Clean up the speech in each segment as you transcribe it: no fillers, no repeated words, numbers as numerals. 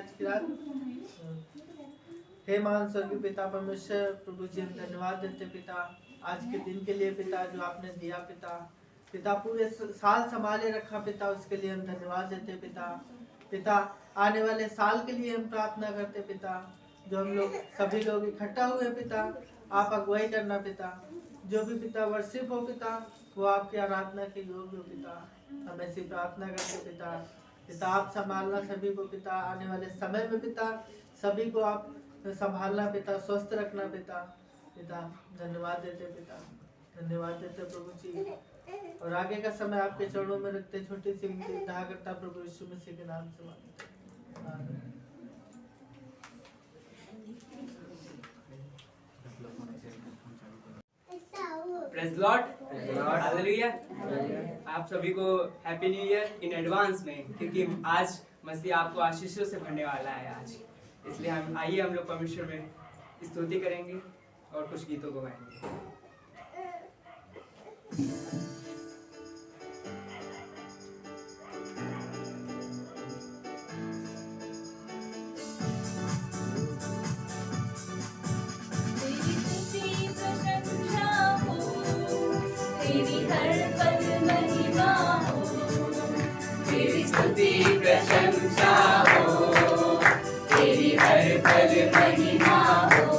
आज की रात। हे महान स्वर्गीय पिता परमेश्वर, प्रभु जी हम धन्यवाद देते पिता आज के दिन के लिए पिता जो आपने दिया पिता। पिता पूरे साल संभाले रखा पिता, उसके लिए हम धन्यवाद देते पिता। पिता आने वाले साल के लिए हम प्रार्थना करते पिता, जो हम लोग सभी लोग इकट्ठा हुए पिता, आप अगुवाई करना पिता। जो भी पिता वर्शिप हो पिता, वो आपकी आराधना के योग्य हो पिता। हम ऐसी प्रार्थना करते पिता। पिता आप संभालना सभी को पिता, आने वाले समय में पिता सभी को आप संभालना पिता, स्वस्थ रखना पिता। पिता धन्यवाद देते पिता, धन्यवाद देते प्रभु जी। और आगे का समय आपके चरणों में रखते, छोटी सी विनती करता प्रभु यीशु मसीह के नाम से मांगते हैं। Praise Lord, hallelujah. आप सभी को happy new year in advance में, क्योंकि आज मसीह आपको आशीषों से भरने वाला है आज। इसलिए हम लोग परमेश्वर में स्तुति करेंगे और कुछ गीतों को गाएंगे। प्रशंसा हो, तेरी हर पल महिमा हो।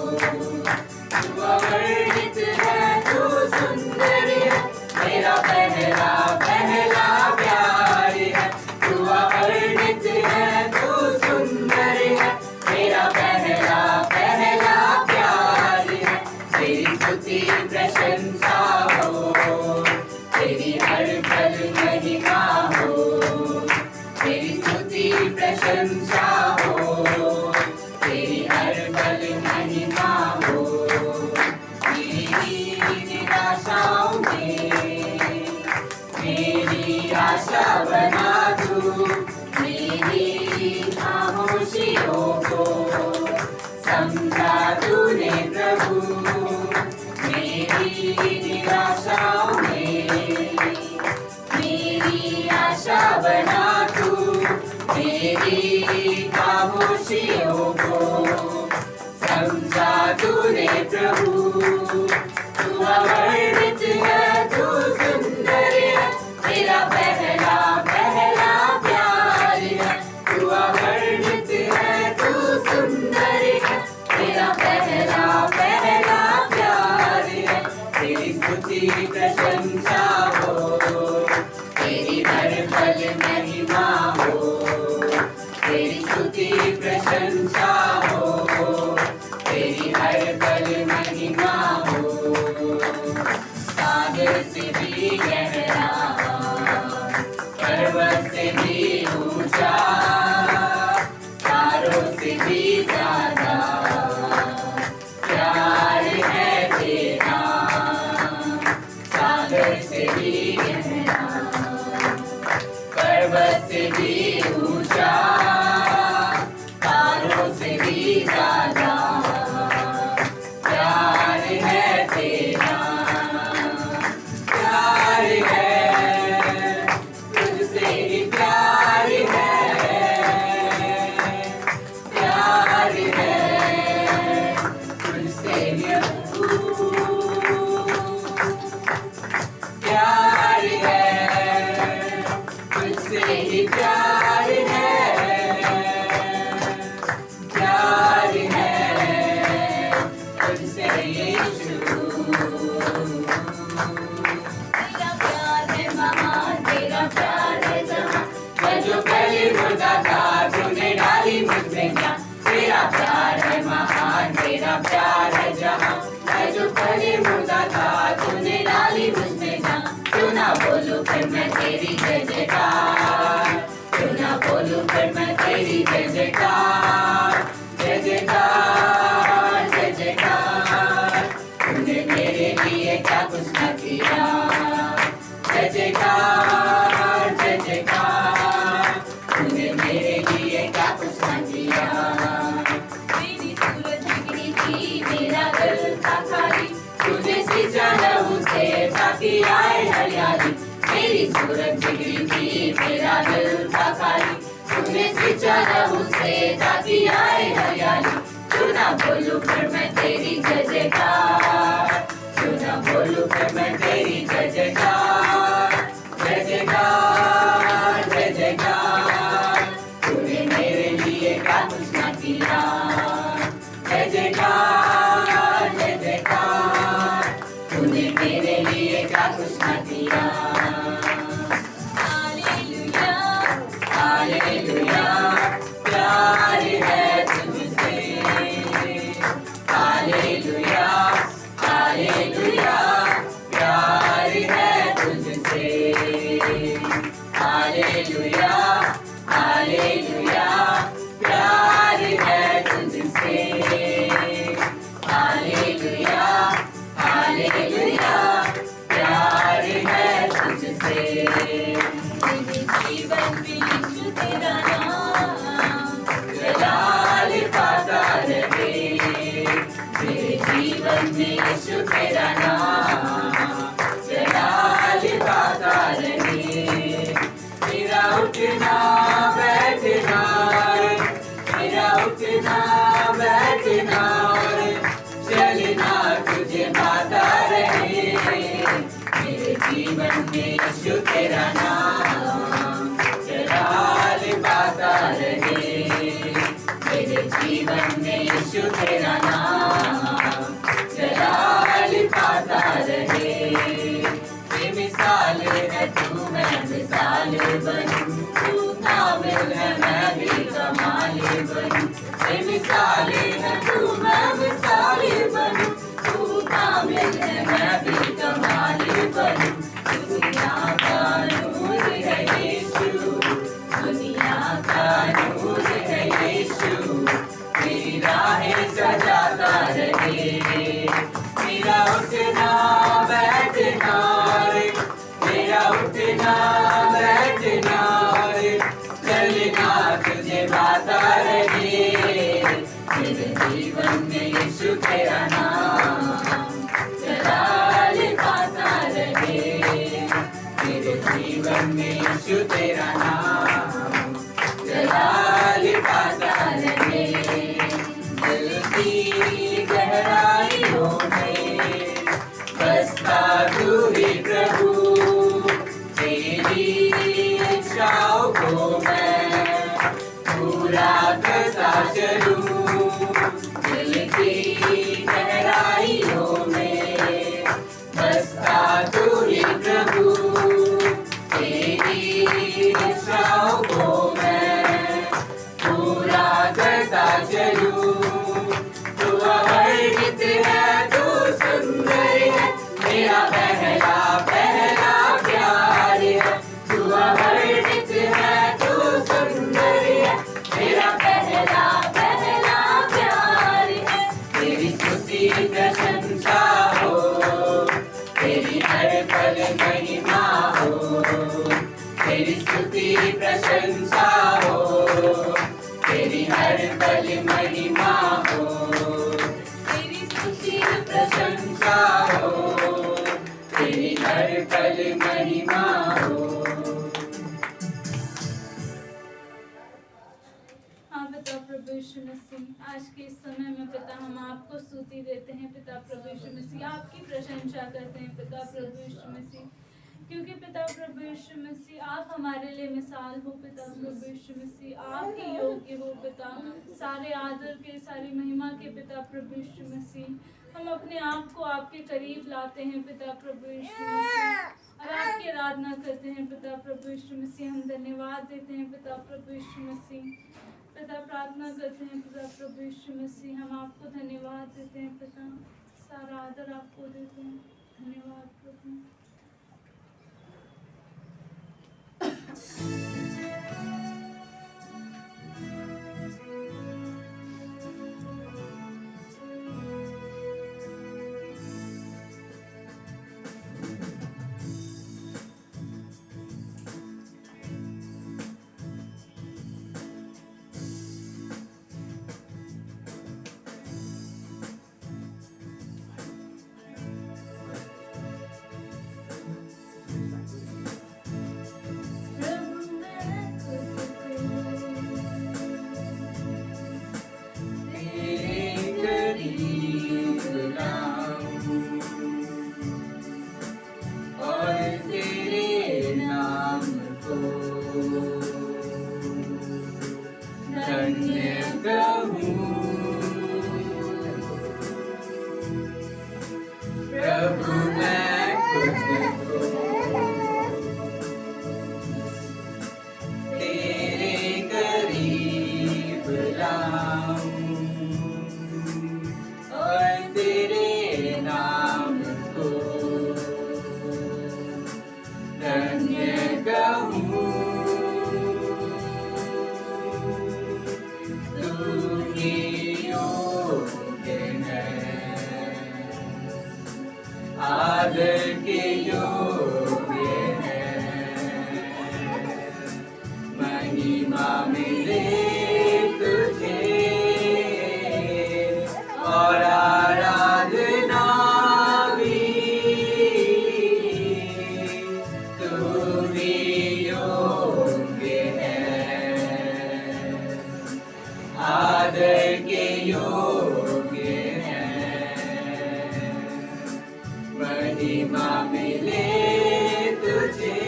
तू अवर्णित है, तू सुंदर है, मेरा पहला पहला प्यार है। तू अवर्णित है, तू सुंदर है, मेरा पहला पहला प्यार है। तेरी स्तुति प्रशंसा हो, तेरी हर पल महिमा हो। तेरी स्तुति प्रशंसा हो, तेरी हर पल महिमा हो। मेरी निराशाओं में मेरी आशा बना तू, मेरी खामोशियों को समझा तूने प्रभु। मेरी निराशाओं में मेरी आशा बना मेरी खामोशियों को समझा तूने प्रभु। तू अवर्णित है, तू सुंदर है, मेरा पहला पहला प्यार है। तू अवर्णित है, तू सुंदर है, मेरा पहला पहला प्यार है। तेरी स्तुति प्रशंसा हो, तेरी हर पल महिमा हो। तेरी स्तुति प्रशंसा हो, तेरी हर पल महिमा हो। सागर से भी गहरा, पर्वत से भी ऊंचा, तारों से भी ज्यादा प्यार है तेरा। सागर से भी गहरा, पर्वत से भी ऊंचा, तारों से भी ज्यादा प्यार है तेरा। प्यार है, तुझसे ही प्यार है। प्यार है, तुझसे ही प्यार है, तुझसे ही प्यार है। प्यार है, तुझसे यीशु। तेरा प्यार है महान, तेरा प्यार है जहां। मैं जो पहले मुर्दा था, तूने डाली मुझ में जान। तेरा प्यार है महान, तेरा प्यार है जहां। मैं जो पहले मुर्दा था, तूने डाली मुझ में जान। क्यों ना बोलूं फिर मैं तेरी जय जयकार, क्यों ना बोलूं फिर मैं तेरी जय जयकार। जय जयकार, जय जयकार, तूने मेरे लिए क्या कुछ न किया। जय जयकार, जय जयकार, तूने मेरे लिए क्या कुछ न किया। मेरी सूरज बिगड़ी थी, मेरा दिल था खाली, तूने सिंचा लहू से ताकि आए हरियाली। मेरी सूरज बिगड़ी थी, मेरा दिल था खाली, तूने सिंचा लहू से लिए क्या कुछ न किया। जय जयकार जय जयकार, तूने मेरे लिए क्या कुछ न किया। हालेलुया हालेलुया, प्यार है तुझसे। हालेलुया हालेलुया, प्यार है तुझसे। हालेलुया हालेलुया, प्यार है तुझसे। हालेलुया हालेलुया, प्यार है तुझसे। मेरे जीवन में यीशु तेरा नाम जलाल पाता रहे। मेरे जीवन में यीशु तेरा नाम जलाल पाता रहे। मेरा उठना बैठना, मेरा उठना बैठना, चलना तुझे पाता रहे। मेरे जीवन में यीशु तेरा नाम जलाल पाता रहे। मेरे जीवन में यीशु तेरा नाम जलाल पाता रहे। ये मिसाल है तू मैं मिसाल बनूं, तू कामिल है मैं भी कमाल बनूं। ये मिसाल है तू मैं मिसाल बनूं, तू कामिल है मैं भी कमाल बनूं। दुनिया का नूर है यीशु, दुनिया का नूर है यीशु, मेरी राहें सजाता रहे। मेरा उठना बैठना, मेरा उठना बैठना, चलना तुझे पाता रहे। मेरे जीवन में यीशु तेरा नाम जलाल पाता रहे। मेरे जीवन में यीशु तेरा नाम जलाल पाता रहे। दिल की गहराइयों में बसता तू ही प्रभु, तेरी इच्छाओं को मैं पूरा करता चलूं। दिल की गहराइयों में बसता तू ही प्रभु, तेरी इच्छाओं को मैं पूरा करता चलूं। तू अवर्णित है, तू सुंदर है, मेरा पहला पहला प्यार है। तू अवर्णित है, तू सुंदर है, मेरा पहला पहला प्यार है। तेरी स्तुति प्रशंसा हो, तेरी हर पल महिमा हो। तेरी स्तुति प्रशंसा हो, तेरी हर पल महिमा हो। तेरी स्तुति प्रशंसा हो, तेरी हर पल महिमा हो। हाँ पिता प्रभु यीशु मसीह, आज के इस समय में पिता हम आपको स्तुति देते हैं। पिता प्रभु यीशु मसीह, आपकी प्रशंसा करते हैं पिता प्रभु यीशु मसीह, क्योंकि पिता प्रभु यीशु मसीह आप हमारे लिए मिसाल हो। पिता प्रभु यीशु मसीह आप ही योग्य हो पिता, सारे आदर के सारी महिमा के पिता प्रभु यीशु मसीह। हम अपने आप को आपके करीब लाते हैं पिता प्रभु यीशु मसीह और आपकी आराधना करते हैं पिता प्रभु यीशु मसीह। हम धन्यवाद देते हैं पिता प्रभु यीशु मसीह। पिता प्रार्थना करते हैं पिता प्रभु यीशु मसीह, हम आपको धन्यवाद देते हैं पिता, सारा आदर आपको देते हैं। धन्यवाद प्रभु। प्रभु मैं धन्य कहूँ। प्रभु मैं तुझको तेरे करीब लाऊं और तेरे नाम को धन्य कहूँ। तू ही योग्य है आदर के योग्य है, महिमा मिले तुझे और आराधना भी। तू ही योग्य है आदर के योग्य है, महिमा मिले तुझे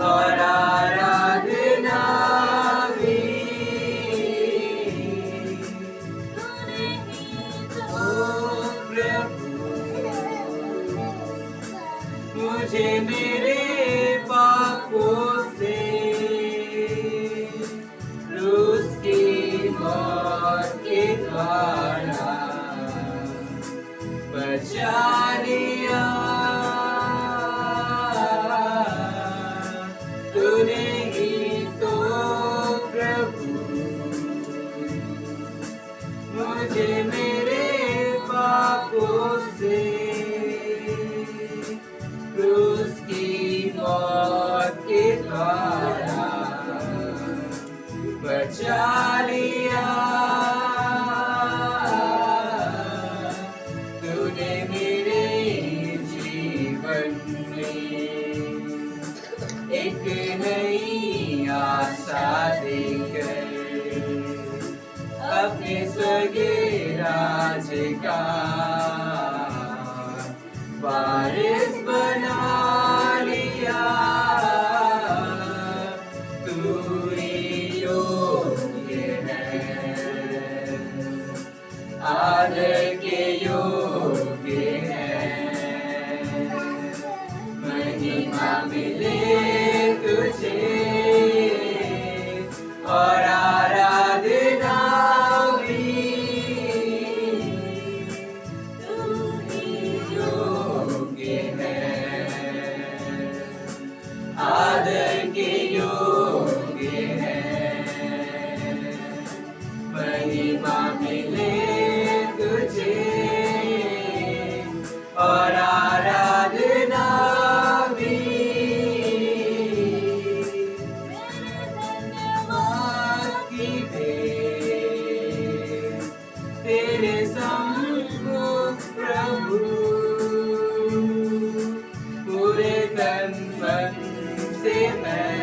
और आराधना भी। ओ प्रभु मुझे मेरे पापों से क्रूस की मौत के द्वारा बचा लिया। तूने ही तो प्रभु मुझे मेरे पापों से क्रूस की मौत के द्वारा बचा लिया। तूने मेरे जीवन में एक नई आशा देकर अपने स्वर्गीय राज का वारिस बना लिया। तू ही योग्य है आदर के योग्य है, महिमा मिले तुझे और आराधना भी। तू ही योग्य है आदर के योग्य है, महिमा मिले तुझे और आराधना भी। धन्यवाद की भेंट तेरे सम्मुख प्रभु, पूरे तन मन से मैं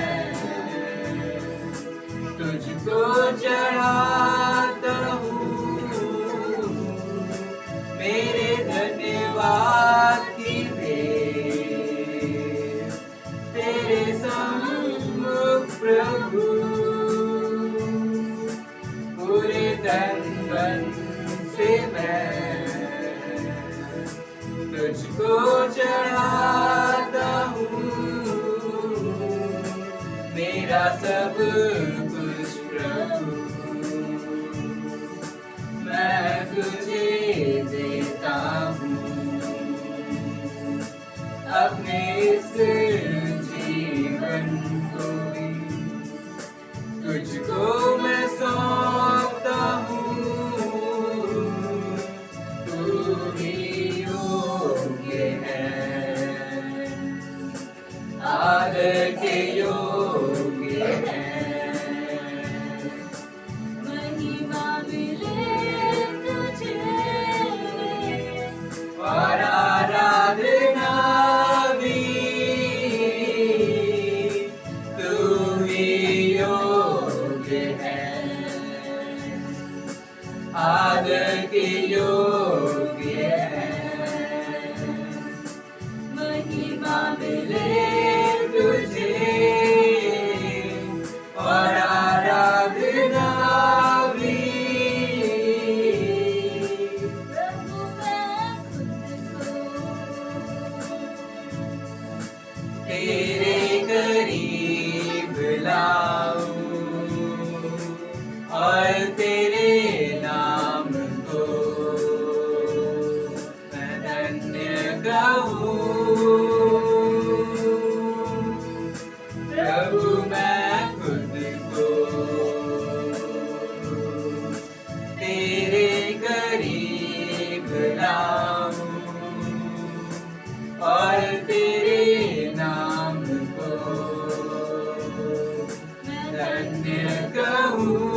तुझको चढ़ाता हूँ। मेरे धन्यवाद की भेंट तेरे सम्मुख प्रभु, पूरे तन मन से मैं तुझको चढ़ाता हूँ। मेरा सब कुछ प्रभु मैं तुझे देता हूँ, अपने इस जीवन को भी तुझको मैं सौंपता हूँ। तू ही योग्य है आदर के योग्य है, महिमा मिले तुझे और आराधना भी। तू ही योग्य है आदर के योग्य है, महिमा मिले तुझे और और तेरे नाम को मैं धन्य कहूँ। प्रभु मैं खुद को तेरे करीब लाऊं और तेरे नाम को मैं धन्य कहूँ।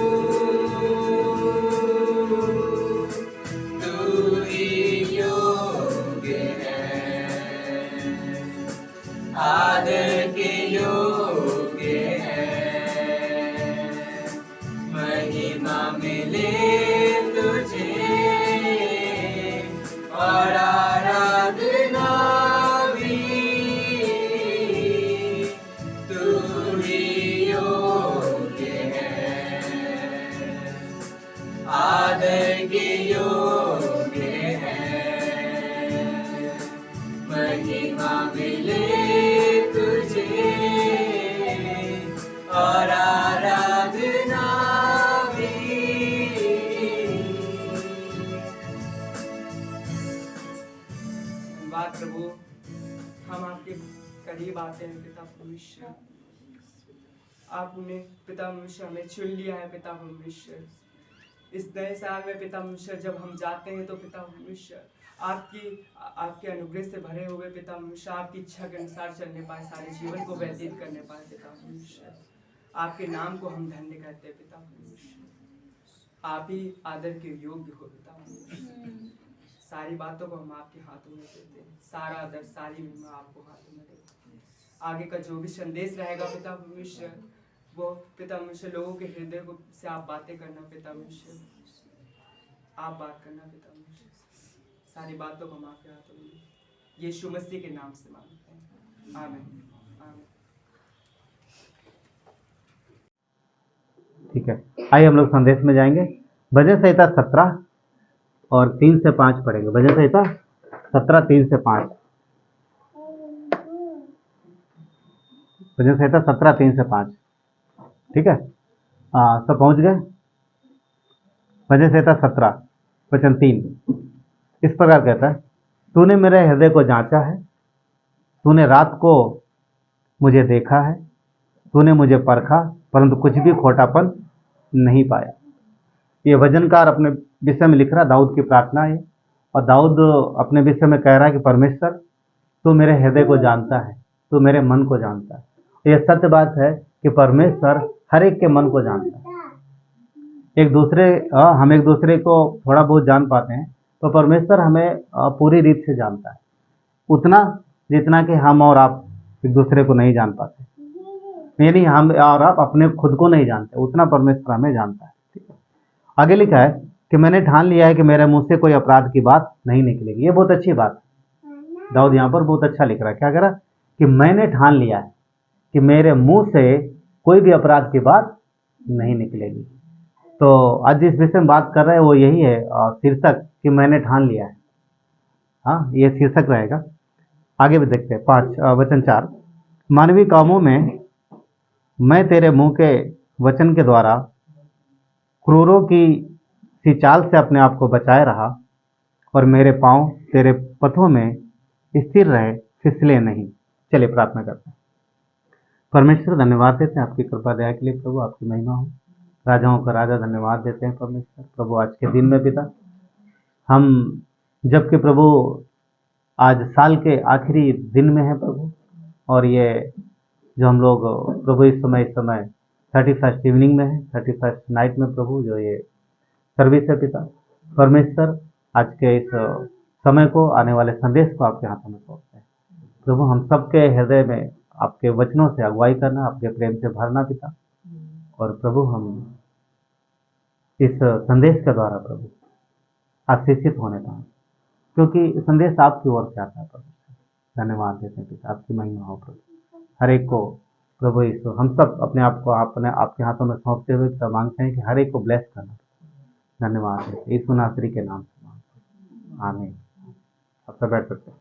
तू ही योग्य है, आदर के योग्य है, महिमा मिले तुझे और आराधना भी। तू ही योग्य है, आदर के योग्य है, महिमा मिले तुझे और आराधना भी। धन्यवाद प्रभु, हम आपके करीब आते हैं पिता परमेश्वर। आपने पिता परमेश्वर हमें चुन लिया है पिता परमेश्वर। इस नए साल में पिता परमेश्वर जब हम जाते हैं तो पिता परमेश्वर आपके अनुग्रह से भरे हुए पिता परमेश्वर आपकी इच्छा के अनुसार चलने पाए, सारे जीवन को व्यतीत करने पाए पिता परमेश्वर। आपके नाम को हम धन्य कहते हैं पिता परमेश्वर। आप ही आदर के योग्य हो पिता परमेश्वर। सारी बातों को हम आपके हाथों में देते हैं, सारा आदर सारी महिमा आपको हाथों में देते हैं। आगे का जो भी संदेश रहेगा पिता परमेश्वर, वो पिता परमेश्वर लोगों के हृदय को से आप बातें करना पिता परमेश्वर, आप बात करना पिता परमेश्वर। सारी बातों को हम आपके हाथों में यीशु मसीह के नाम से मांगते हैं, आमीन आमीन। ठीक है, आइए हम लोग संदेश में जाएंगे। भजन संहिता 17 और 3 से 5 पढ़ेंगे। भजन संहिता 17 3 से 5। भजन संहिता 17 3 से 5। ठीक है, सब पहुंच गए। भजन संहिता 17 वचन 3 इस प्रकार कहता है, तूने मेरे हृदय को जांचा है, तूने रात को मुझे देखा है, तूने मुझे परखा परंतु कुछ भी खोटापन नहीं पाया। ये भजनकार अपने विषय में लिख रहा, दाऊद की प्रार्थना है। और दाऊद अपने विषय में कह रहा है कि परमेश्वर तू मेरे हृदय को जानता है, तू मेरे मन को जानता है। ये सत्य बात है कि परमेश्वर हर एक के मन को जानता है। हम एक दूसरे को थोड़ा बहुत जान पाते हैं, तो परमेश्वर हमें पूरी रीत से जानता है, उतना जितना कि हम और आप एक दूसरे को नहीं जान पाते। यानी हम और आप अपने खुद को नहीं जानते, उतना परमेश्वर हमें जानता है। ठीक है, आगे लिखा है कि मैंने ठान लिया है कि मेरे मुंह से कोई अपराध की बात नहीं निकलेगी। ये बहुत अच्छी बात है। दाऊद यहाँ पर बहुत अच्छा लिख रहा है। क्या कह रहा कि मैंने ठान लिया है कि मेरे मुंह से कोई भी अपराध की बात नहीं निकलेगी। तो आज जिस विषय में बात कर रहे हैं वो यही है, शीर्षक कि मैंने ठान लिया है। हाँ, ये शीर्षक रहेगा। आगे भी देखते हैं। 5 वचन 4, मानवीय कामों में मैं तेरे मुंह के वचन के द्वारा क्रूरों की सी चाल से अपने आप को बचाए रहा और मेरे पांव तेरे पथों में स्थिर रहे, फिसले नहीं। चलिए प्रार्थना करते हैं। परमेश्वर धन्यवाद देते हैं आपकी कृपा दया के लिए। प्रभु आपकी महिमा हो। राजाओं का राजा धन्यवाद देते हैं परमेश्वर। प्रभु आज के दिन में पिता, हम जबकि प्रभु आज साल के आखिरी दिन में है प्रभु, और ये जो हम लोग प्रभु इस समय 31st इवनिंग में है, 31st नाइट में प्रभु जो ये सर्विस है पिता, परमेश्वर आज के इस समय को, आने वाले संदेश को आपके हाथों में सौंपते हैं प्रभु। हम सबके हृदय में आपके वचनों से अगुवाई करना, आपके प्रेम से भरना पिता। और प्रभु हम इस संदेश के द्वारा प्रभु आशीषित होने पाए, क्योंकि संदेश आपकी ओर से आता है प्रभु। धन्यवाद देते हैं पिता, आपकी महिमा हो प्रभु। हर एक को प्रभु यीशु, हम सब अपने आप को आपके हाथों में सौंपते हुए पिता मांगते हैं कि हर एक को ब्लेस करना। धन्यवाद देते यीशु नासरी के नाम से मांगते हैं, आमीन। अब सब बैठ सकते हैं।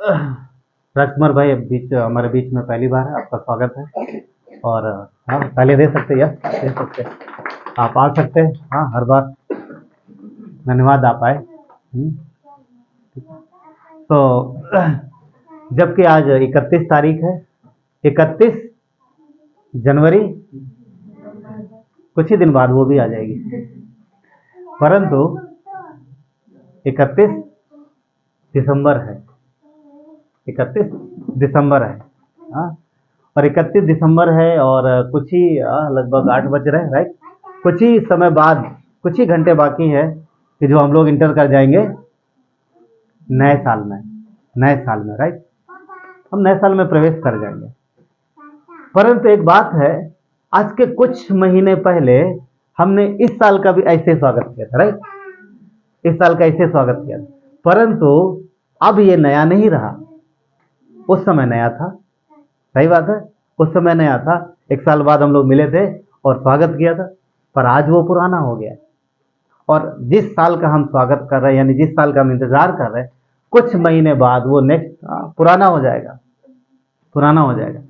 राजकुमार भाई हमारे बीच में पहली बार है, आपका स्वागत है। और हाँ, तालियां दे सकते हैं, यस दे सकते हैं, आप आ सकते हैं। हाँ, हर बार धन्यवाद आप आए। तो जबकि आज 31 तारीख है, 31 जनवरी, कुछ ही दिन बाद वो भी आ जाएगी, परंतु 31 दिसंबर है, 31 दिसंबर है। हाँ, और 31 दिसंबर है और कुछ ही लगभग 8 बज रहे हैं, राइट। कुछ ही समय बाद, कुछ ही घंटे बाकी है कि जो हम लोग इंटर कर जाएंगे नए साल में, नए साल में, राइट। हम नए साल में प्रवेश कर जाएंगे। परंतु एक बात है, आज के कुछ महीने पहले हमने इस साल का भी ऐसे स्वागत किया था, राइट। इस साल का ऐसे स्वागत किया था, परंतु अब ये नया नहीं रहा, उस समय नया था। सही बात है, उस समय नया था। एक साल बाद हम लोग मिले थे और स्वागत किया था, पर आज वो पुराना हो गया। और जिस साल का हम स्वागत कर रहे हैं, यानी जिस साल का हम इंतजार कर रहे हैं, कुछ महीने बाद वो नेक्स्ट पुराना हो जाएगा, पुराना हो जाएगा।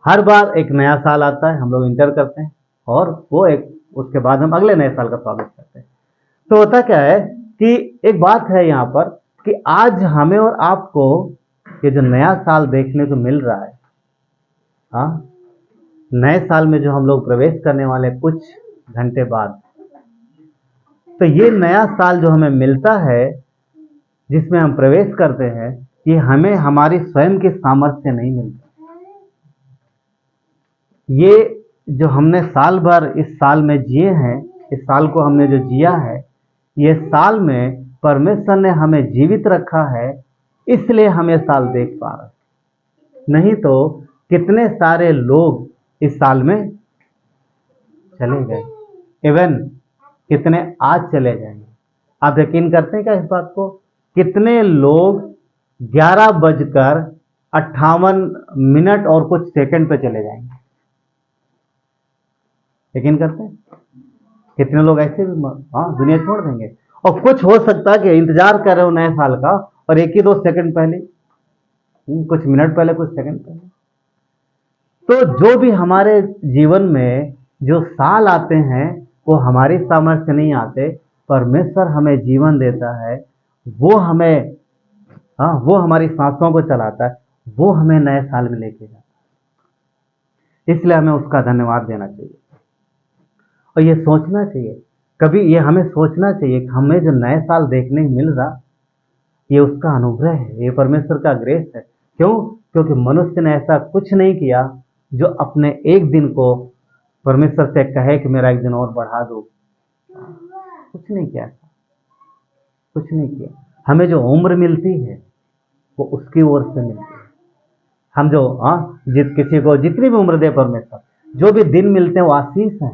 हर बार एक नया साल आता है, हम लोग इंटर करते हैं और वो एक, उसके बाद हम अगले नए साल का स्वागत करते हैं। तो होता क्या है कि एक बात है यहाँ पर कि आज हमें और आपको ये जो नया साल देखने को मिल रहा है, हाँ, नए साल में जो हम लोग प्रवेश करने वाले कुछ घंटे बाद, तो ये नया साल जो हमें मिलता है, जिसमें हम प्रवेश करते हैं, ये हमें हमारी स्वयं की सामर्थ्य से नहीं मिलता। ये जो हमने साल भर इस साल में जिए हैं, इस साल को हमने जो जिया है, ये साल में परमेश्वर ने हमें जीवित रखा है, इसलिए हमें साल देख पा रहे। नहीं तो कितने सारे लोग इस साल में चले गए, इवन कितने आज चले जाएंगे। आप यकीन करते हैं क्या इस बात को? कितने लोग 11:58 और कुछ सेकंड पे चले जाएंगे। यकीन करते हैं? कितने लोग ऐसे भी दुनिया छोड़ देंगे। और कुछ हो सकता है कि इंतजार कर रहे हो नए साल का और 1 ही 2 सेकंड पहले, कुछ मिनट पहले, कुछ सेकंड पहले। तो जो भी हमारे जीवन में जो साल आते हैं, वो हमारी सामर्थ्य नहीं आते, परमेश्वर हमें जीवन देता है, वो हमें, वो हमारी सांसों को चलाता है, वो हमें नए साल में लेके जाता है। इसलिए हमें उसका धन्यवाद देना चाहिए और ये सोचना चाहिए, कभी ये हमें सोचना चाहिए कि हमें जो नए साल देखने मिल रहा, ये उसका अनुग्रह है, ये परमेश्वर का ग्रेस है। क्यों? क्योंकि मनुष्य ने ऐसा कुछ नहीं किया जो अपने एक दिन को परमेश्वर से कहे कि मेरा एक दिन और बढ़ा दो। कुछ नहीं किया, कुछ नहीं किया। हमें जो उम्र मिलती है वो उसकी ओर से मिलती है। हम जो किसी को जितनी भी उम्र दे परमेश्वर, जो भी दिन मिलते हैं वो आशीष है,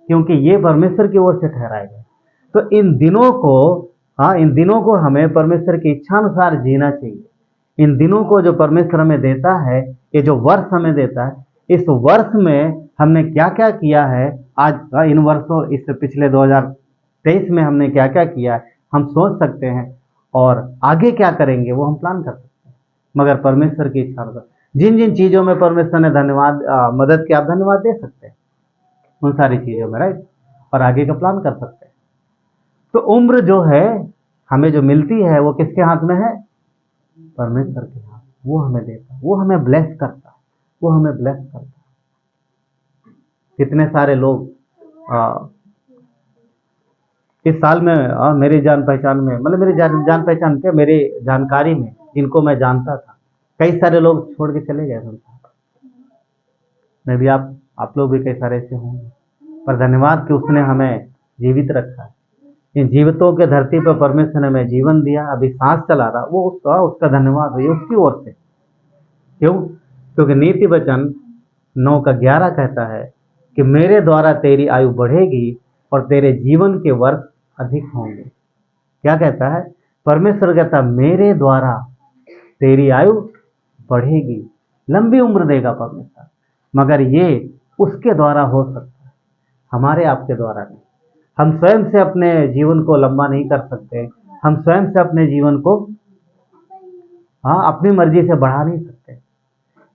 क्योंकि ये परमेश्वर की ओर से ठहराए गए। तो इन दिनों को हमें परमेश्वर की इच्छानुसार जीना चाहिए। इन दिनों को जो परमेश्वर हमें देता है, ये जो वर्ष हमें देता है, इस वर्ष में हमने क्या क्या किया है, आज इन वर्षों, इस पिछले 2023 में हमने क्या क्या किया है, हम सोच सकते हैं। और आगे क्या करेंगे वो हम प्लान कर सकते हैं, मगर परमेश्वर की इच्छा अनुसार जिन जिन चीज़ों में परमेश्वर ने मदद की, आप धन्यवाद दे सकते हैं उन सारी चीज़ों में, राइट। और आगे का प्लान कर सकते हैं। तो उम्र जो है हमें जो मिलती है वो किसके हाथ में है? परमेश्वर के हाथ। वो हमें देता है, वो हमें ब्लेस करता है, वो हमें ब्लेस करता है। कितने सारे लोग इस साल में मेरी जान पहचान में, मतलब मेरी जान पहचान के, मेरी जानकारी में जिनको मैं जानता था, कई सारे लोग छोड़ के चले गए संसार में। भी आप लोग भी कई सारे ऐसे होंगे, पर धन्यवाद कि उसने हमें जीवित रखा है। इन जीवितों के धरती पर परमेश्वर ने हमें जीवन दिया, अभी सांस चला रहा, वो उसका धन्यवाद है, उसकी ओर से। क्यों? क्योंकि नीति वचन 9:11 कहता है कि मेरे द्वारा तेरी आयु बढ़ेगी और तेरे जीवन के वर्ष अधिक होंगे। क्या कहता है? परमेश्वर कहता मेरे द्वारा तेरी आयु बढ़ेगी, लंबी उम्र देगा परमेश्वर, मगर ये उसके द्वारा हो सकता है, हमारे आपके द्वारा नहीं। हम स्वयं से अपने जीवन को लंबा नहीं कर सकते, हम स्वयं से अपने जीवन को हाँ, अपनी मर्जी से बढ़ा नहीं सकते।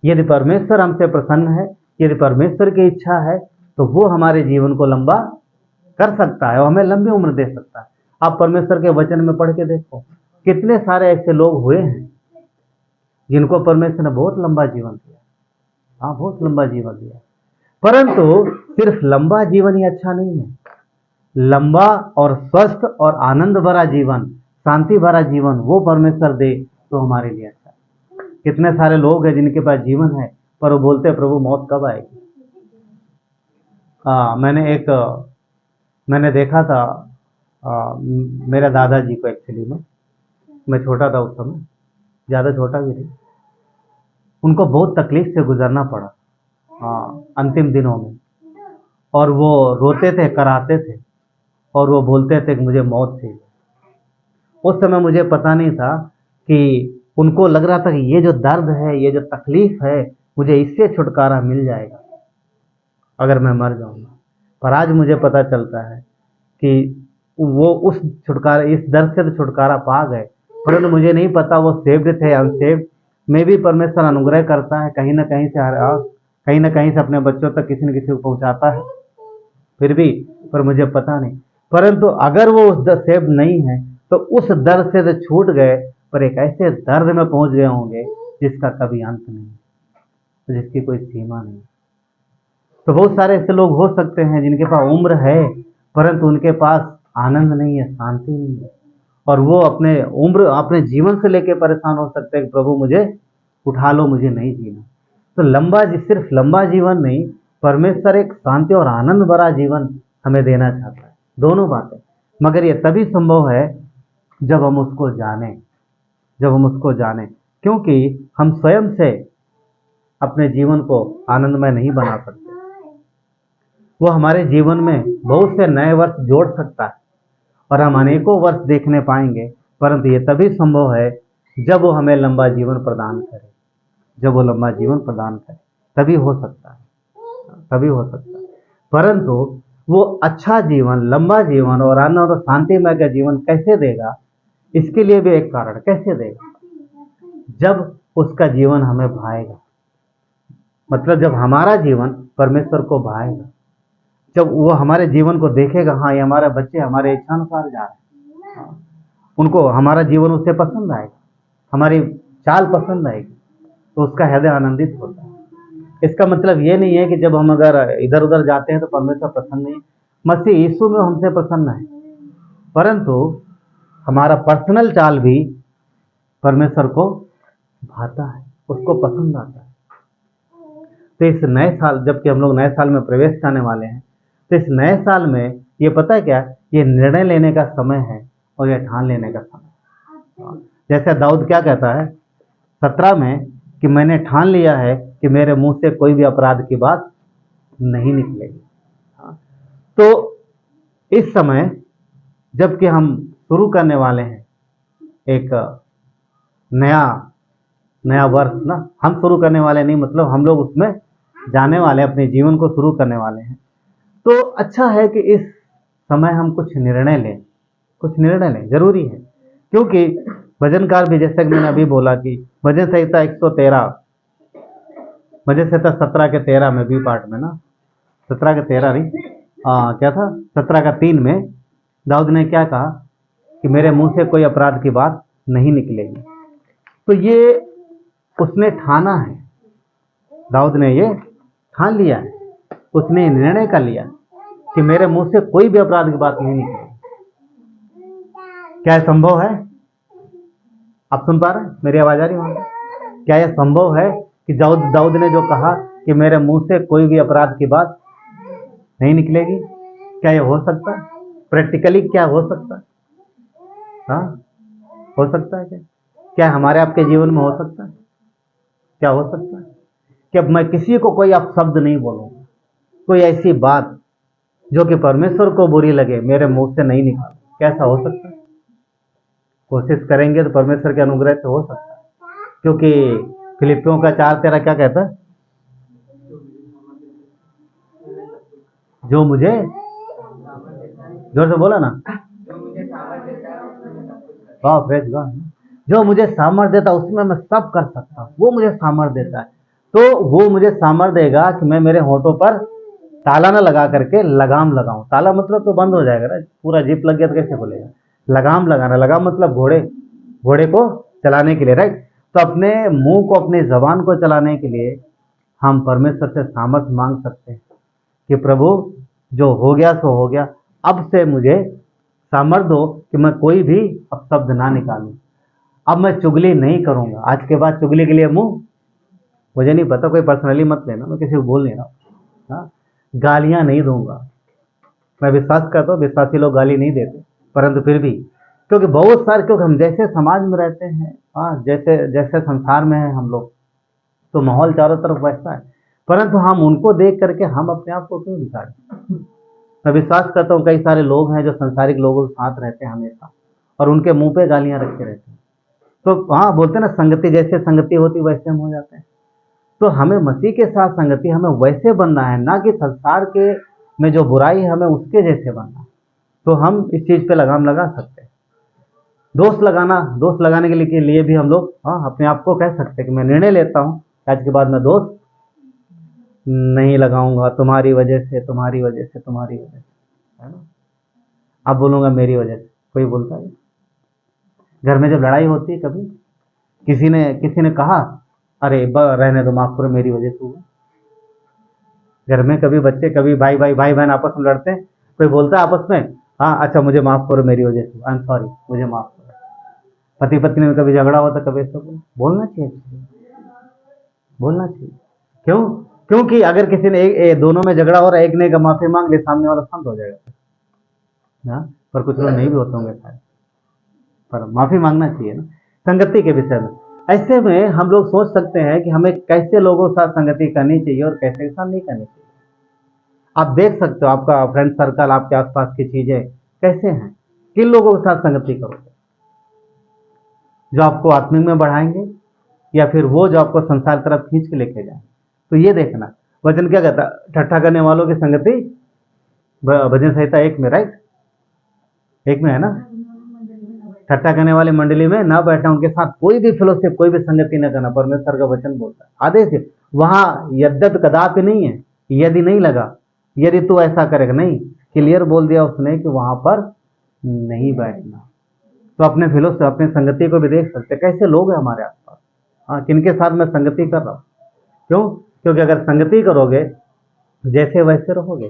यदि परमेश्वर हमसे प्रसन्न है, यदि परमेश्वर की इच्छा है, तो वो हमारे जीवन को लंबा कर सकता है और हमें लंबी उम्र दे सकता है। आप परमेश्वर के वचन में पढ़ के देखो, कितने सारे ऐसे लोग हुए हैं जिनको परमेश्वर ने बहुत लंबा जीवन दिया। हाँ, बहुत लंबा जीवन दिया। परंतु सिर्फ लंबा जीवन ही अच्छा नहीं है। लंबा और स्वस्थ और आनंद भरा जीवन, शांति भरा जीवन वो परमेश्वर दे तो हमारे लिए अच्छा है। कितने सारे लोग हैं जिनके पास जीवन है पर वो बोलते हैं प्रभु मौत कब आएगी। मैंने देखा था मेरे दादाजी को, एक्चुअली में मैं छोटा था उस समय, ज़्यादा छोटा भी नहीं, उनको बहुत तकलीफ से गुजरना पड़ा अंतिम दिनों में, और वो रोते थे, कराते थे, और वो बोलते थे कि मुझे मौत थी। उस समय मुझे पता नहीं था कि उनको लग रहा था कि ये जो दर्द है, ये जो तकलीफ है, मुझे इससे छुटकारा मिल जाएगा अगर मैं मर जाऊंगा। पर आज मुझे पता चलता है कि वो उस छुटकारा, इस दर्द से तो छुटकारा पा गए, परंतु मुझे नहीं पता वो सेव्ड थे या अनसेव्ड। में भी परमेश्वर अनुग्रह करता है, कहीं ना कहीं से कहीं ना कहीं से अपने बच्चों तक किसी न किसी को पहुंचाता है, फिर भी, पर मुझे पता नहीं। परंतु अगर वो उस दर्द सेव्ड नहीं है तो उस दर्द से तो छूट गए, पर एक ऐसे दर्द में पहुंच गए होंगे जिसका कभी अंत नहीं, जिसकी कोई सीमा नहीं। तो बहुत सारे ऐसे लोग हो सकते हैं जिनके पास उम्र है परंतु उनके पास आनंद नहीं है, शांति नहीं है, और वो अपने जीवन से लेकर परेशान हो सकते हैं कि प्रभु मुझे उठा लो, मुझे नहीं जीना। तो सिर्फ लंबा जीवन नहीं, परमेश्वर एक शांति और आनंद भरा जीवन हमें देना चाहता है, दोनों बातें। मगर ये तभी संभव है जब हम उसको जानें, क्योंकि हम स्वयं से अपने जीवन को आनंदमय नहीं बना सकते। वो हमारे जीवन में बहुत से नए वर्ष जोड़ सकता है और हम अनेकों वर्ष देखने पाएंगे, परंतु ये तभी संभव है जब वो हमें लंबा जीवन प्रदान करे। तभी हो सकता है। परंतु वो अच्छा जीवन, लंबा जीवन और आनंद और शांतिमय का जीवन कैसे देगा, इसके लिए भी एक कारण। कैसे देगा? जब उसका जीवन हमें भाएगा, मतलब जब हमारा जीवन परमेश्वर को भाएगा, जब वो हमारे जीवन को देखेगा, हाँ ये हमारे बच्चे हमारे इच्छानुसार जा रहे हैं, उनको हमारा जीवन उससे पसंद आएगा, हमारी चाल पसंद आएगी, तो उसका हृदय आनंदित होता है। इसका मतलब ये नहीं है कि जब हम अगर इधर उधर जाते हैं तो परमेश्वर प्रसन्न नहीं। मसीह यीशु में हमसे प्रसन्न है, परंतु हमारा पर्सनल चाल भी परमेश्वर को भाता है, उसको पसंद आता है। तो इस नए साल, जबकि हम लोग नए साल में प्रवेश करने वाले हैं, तो इस नए साल में ये पता है क्या, ये निर्णय लेने का समय है और ये ठान लेने का समय। जैसे दाऊद क्या कहता है 17 में कि मैंने ठान लिया है कि मेरे मुंह से कोई भी अपराध की बात नहीं निकलेगी। तो इस समय जबकि हम शुरू करने वाले हैं एक नया वर्ष ना, हम शुरू करने वाले नहीं, मतलब हम लोग उसमें जाने वाले, अपने जीवन को शुरू करने वाले हैं। तो अच्छा है कि इस समय हम कुछ निर्णय लें, जरूरी है। क्योंकि भजनकार भी, जैसे कि मैंने अभी बोला कि भजन संहिता 17 के 13 में बी पार्ट में ना, 17 के 13 नहीं, क्या था, 17 का 3 में दाऊद ने क्या कहा कि मेरे मुंह से कोई अपराध की बात नहीं निकलेगी। तो ये उसने ठाना है, दाऊद ने ये ठान लिया है, उसने निर्णय कर लिया कि मेरे मुंह से कोई भी अपराध की बात नहीं निकलेगी। क्या संभव है? आप सुन पा रहे हैं? मेरी आवाज आ रही है? क्या यह संभव है कि दाऊद ने जो कहा कि मेरे मुंह से कोई भी अपराध की बात नहीं निकलेगी? क्या यह हो सकता है? प्रैक्टिकली क्या हो सकता है? हाँ, हो सकता है। क्या हमारे आपके जीवन में हो सकता है? क्या हो सकता है कि अब मैं किसी को कोई अपशब्द नहीं बोलूंगा, कोई ऐसी बात जो कि परमेश्वर को बुरी लगे मेरे मुंह से नहीं निकाल? कैसा हो सकता है? कोशिश करेंगे तो परमेश्वर के अनुग्रह से हो सकता है, क्योंकि फिलिपियों का 4:13 क्या कहता है? जो मुझे, जोर से बोला ना, वाह, प्रेज गॉड। जो मुझे सामर्थ्य देता है उसमें मैं सब कर सकता हूँ, वो मुझे सामर्थ्य देता है। तो वो मुझे सामर्थ्य देगा कि मैं मेरे होठों पर ताला ना लगा करके लगाम लगाऊं। ताला मतलब तो बंद हो जाएगा ना, पूरा जिप लग गया तो कैसे खुलेगा। लगाम लगाना, लगाम मतलब घोड़े को चलाने के लिए, राइट। तो अपने मुंह को, अपनी जबान को चलाने के लिए हम परमेश्वर से सामर्थ्य मांग सकते हैं कि प्रभु जो हो गया सो हो गया, अब से मुझे सामर्थ्य दो कि मैं कोई भी अपशब्द ना निकालूं। अब मैं चुगली नहीं करूंगा, आज के बाद चुगली के लिए मुंह, मुझे नहीं पता, कोई पर्सनली मत लेना, मैं किसी को बोल नहीं रहा हूं। हाँ, गालियां नहीं दूंगा। मैं विश्वास करता हूँ विश्वासी लोग गाली नहीं देते, परंतु फिर भी क्योंकि बहुत सारे, क्योंकि हम जैसे समाज में रहते हैं, हाँ, जैसे जैसे संसार में है हम लोग, तो माहौल चारों तरफ वैसा है, परंतु हम उनको देख करके हम अपने आप को क्यों बिगाड़ें। मैं विश्वास करता हूँ कई सारे लोग हैं जो संसारिक लोगों के साथ रहते हैं हमेशा, और उनके मुंह पे गालियां रखते रहते हैं। तो हाँ, बोलते हैं ना, संगति जैसे संगति होती वैसे हम हो जाते हैं। तो हमें मसीह के साथ संगति, हमें वैसे बनना है, ना कि संसार के में जो बुराई है हमें उसके जैसे बनना है। तो हम इस चीज पे लगाम लगा सकते हैं। दोस्त लगाने के लिए भी हम लोग, हाँ, अपने आप को कह सकते हैं कि मैं निर्णय लेता हूँ आज के बाद मैं दोस्त नहीं लगाऊंगा, तुम्हारी वजह से, तुम्हारी वजह से, तुम्हारी वजह से, है ना। अब बोलूंगा मेरी वजह से, कोई बोलता है। घर में जब लड़ाई होती है, कभी किसी ने कहा अरे रहने दो, माफ करो, मेरी वजह से हुआ। घर में कभी बच्चे, कभी भाई बहन आपस में लड़ते हैं, कोई बोलता है आपस में, हाँ अच्छा मुझे माफ करो, मेरी वजह से, आई एम सॉरी, मुझे माफ करो। पति पत्नी में कभी झगड़ा होता, कभी ऐसा बोलना चाहिए, बोलना चाहिए। क्यों? क्योंकि अगर किसी ने दोनों में झगड़ा हो रहा है, एक ने माफी मांग ली, सामने वाला शांत हो जाएगा। हाँ, पर कुछ लोग नहीं भी होते होंगे शायद, पर माफी मांगना चाहिए ना संगति के विषय में। ऐसे में हम लोग सोच सकते हैं कि हमें कैसे लोगों के साथ संगति करनी चाहिए और कैसे के साथ नहीं करनी चाहिए। आप देख सकते हो आपका फ्रेंड सर्कल, आपके आसपास की चीजें कैसे हैं, किन लोगों के साथ संगति करोगे, जो आपको आत्मिक में बढ़ाएंगे या फिर वो जो आपको संसार तरफ खींच के लेके जाए। तो ये देखना, वचन क्या कहता, ठट्ठा करने वालों की संगति भजन संहिता 1 में, राइट, 1 में है ना, ठट्ठा करने वाली मंडली में ना बैठना, उनके साथ कोई भी फेलोशिप, कोई भी संगति न करना, परमेश्वर का वचन बोलता है आदेश है। वहां यद्यपि कदापि नहीं है, यदि नहीं लगा, यदि तू ऐसा करेगा, नहीं, क्लियर बोल दिया उसने कि वहां पर नहीं बैठना। तो अपने फेलोशिप, अपने संगति को भी देख सकते कैसे लोग हैं हमारे आसपास, हाँ, किनके साथ मैं संगति कर रहा हूँ। क्यों? क्योंकि अगर संगति करोगे जैसे वैसे रहोगे।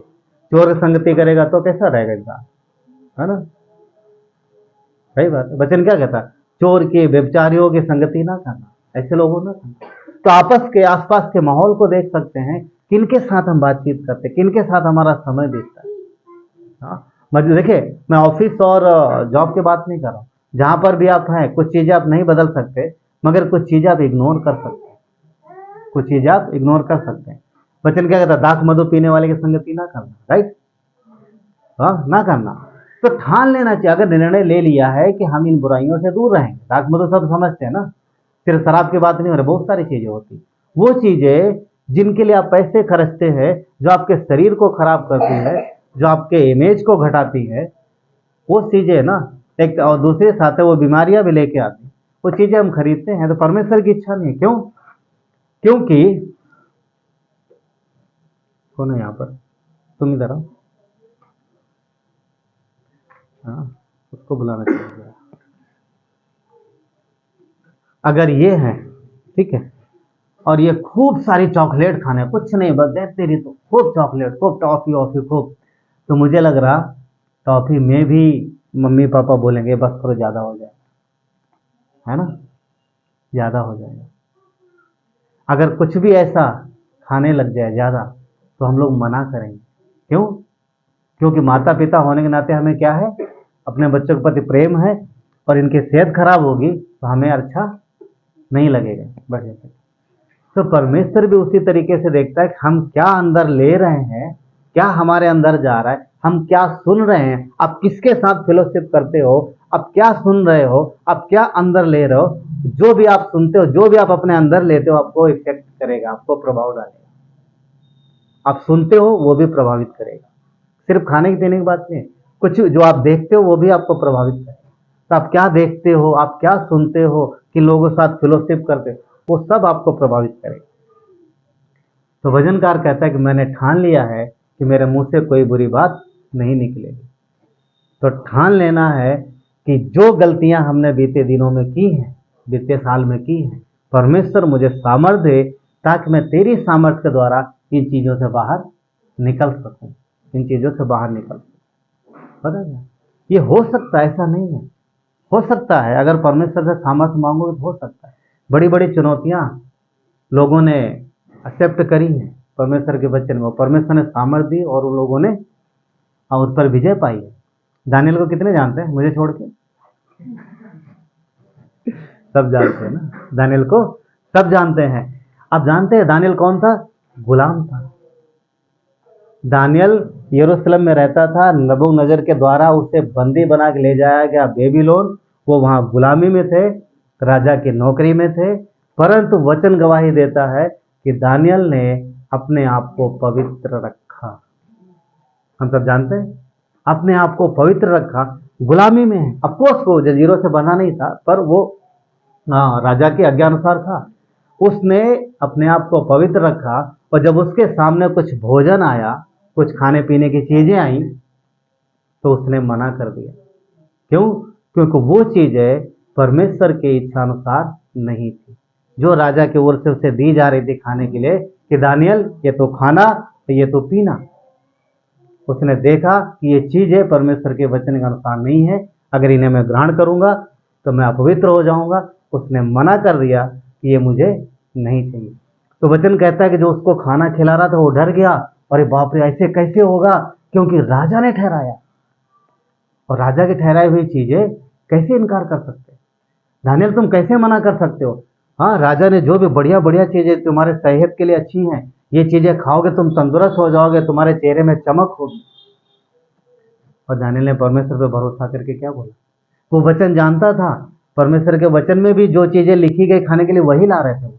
चोर संगति करेगा तो कैसा रहेगा इंसान, है ना, सही बात है। वचन क्या कहता है, चोर की, व्यभिचारियों की संगति ना करना, ऐसे लोगों ना करना। तो आपस के आसपास के माहौल को देख सकते हैं, किनके साथ हम बातचीत करते हैं, किनके साथ हमारा समय बीतता है। हाँ, मतलब देखिए, मैं ऑफिस और जॉब की बात नहीं कर रहा हूँ, जहां पर भी आप हैं, कुछ चीजें आप नहीं बदल सकते, मगर कुछ चीजें आप इग्नोर कर सकते हैं, कुछ चीजें आप इग्नोर कर सकते हैं। वचन क्या कहता है, दाख मधु पीने वाले की संगति ना करना, राइट, हाँ, ना करना। तो ठान लेना चाहिए, अगर निर्णय ले लिया है कि हम इन बुराइयों से दूर रहेंगे, दाख मधु सब समझते हैं ना, सिर्फ शराब की बात नहीं हो रही, बहुत सारी चीजें होती, वो चीजें जिनके लिए आप पैसे खर्चते हैं, जो आपके शरीर को खराब करती है, जो आपके इमेज को घटाती है, वो चीजें ना, एक और दूसरे साथ है वो बीमारियां भी लेके आती, वो चीजें हम खरीदते हैं। तो परमेश्वर की इच्छा नहीं है। क्यों? क्योंकि कौन है यहाँ पर, तुम इधर आओ, हाँ, उसको बुलाना चाहिए। अगर ये है, ठीक है, और ये खूब सारी चॉकलेट खाने, कुछ नहीं बस दे तेरी, तो खूब चॉकलेट, खूब टॉफी वॉफी खूब, तो मुझे लग रहा टॉफी में भी मम्मी पापा बोलेंगे बस थोड़ा ज्यादा हो जाए, है ना, ज्यादा हो जाएगा। अगर कुछ भी ऐसा खाने लग जाए ज्यादा, तो हम लोग मना करेंगे। क्यों? क्योंकि माता पिता होने के नाते हमें क्या है, अपने बच्चों के प्रति प्रेम है, और इनकी सेहत खराब होगी तो हमें अच्छा नहीं लगेगा बढ़िया से। तो परमेश्वर भी उसी तरीके से देखता है कि हम क्या अंदर ले रहे हैं, क्या हमारे अंदर जा रहा है, हम क्या सुन रहे हैं, आप किसके साथ फेलोशिप करते हो, आप क्या सुन रहे हो, आप क्या अंदर ले रहे हो। जो भी आप सुनते हो, जो भी आप अपने अंदर लेते हो, आपको इफेक्ट करेगा, आपको प्रभाव डालेगा। आप सुनते हो वो भी प्रभावित करेगा, सिर्फ खाने पीने की बात नहीं, कुछ जो आप देखते हो वो भी आपको प्रभावित करेगा। तो आप क्या देखते हो, आप क्या सुनते हो, कि लोगों के साथ फेलोशिप करते हो, वो सब आपको प्रभावित करेगा। तो भजनकार कहता है कि मैंने ठान लिया है कि मेरे मुंह से कोई बुरी बात नहीं निकलेगी। तो ठान लेना है कि जो गलतियां हमने बीते दिनों में की हैं, बीते साल में की हैं, परमेश्वर मुझे सामर्थ्य दे ताकि मैं तेरी सामर्थ्य के द्वारा इन चीज़ों से बाहर निकल सकूं, इन चीज़ों से बाहर निकल सकूं। पता है ये हो सकता है, ऐसा नहीं है, हो सकता है। अगर परमेश्वर से सामर्थ्य मांगोगे तो हो सकता है। बड़ी बड़ी चुनौतियां लोगों ने एक्सेप्ट करी हैं परमेश्वर के वचन में, परमेश्वर ने सामर्थ्य दी और उन लोगों ने उस पर विजय पाई है। दानियल को कितने जानते हैं मुझे छोड़ के? सब जानते हैं ना, दानियल को सब जानते हैं। अब जानते हैं दानियल कौन था? गुलाम था। दानियल यरूशलेम में रहता था, नबूकदनेस्सर के द्वारा उसे बंदी बना के ले जाया गया बेबीलोन। वो वहां गुलामी में थे, राजा की नौकरी में थे, परंतु वचन गवाही देता है कि दानियल ने अपने आप को पवित्र रखा। हम सब जानते हैं, अपने आप को पवित्र रखा, गुलामी में है। अफकोर्स वो जंजीरों से बंधा नहीं था, पर वो राजा के आज्ञा अनुसार था। उसने अपने आप को पवित्र रखा, और जब उसके सामने कुछ भोजन आया, कुछ खाने पीने की चीजें आई, तो उसने मना कर दिया। क्यों? क्योंकि वो चीजें परमेश्वर के इच्छा अनुसार नहीं थी, जो राजा की ओर से उसे दी जा रही थी खाने के लिए, कि दानियल ये तो खाना, ये तो पीना। उसने देखा कि ये चीजें परमेश्वर के वचन के अनुसार नहीं है, अगर इन्हें मैं ग्रहण करूंगा तो मैं अपवित्र हो जाऊंगा। उसने मना कर दिया कि ये मुझे नहीं चाहिए। तो वचन कहता है कि जो उसको खाना खिला रहा था वो डर गया, अरे बाप रे ऐसे कैसे होगा, क्योंकि राजा ने ठहराया, और राजा की ठहराई हुई चीजें कैसे इनकार कर सकते? दानियल तुम कैसे मना कर सकते हो? हाँ, राजा ने जो भी बढ़िया बढ़िया चीजें तुम्हारे सेहत के लिए अच्छी हैं, ये चीजें खाओगे तुम तंदुरुस्त हो जाओगे, तुम्हारे चेहरे में चमक होगी। और दानियल ने परमेश्वर पर भरोसा करके क्या बोला? वो वचन जानता था, परमेश्वर के वचन में भी जो चीजें लिखी गई खाने के लिए वही ला रहे थे,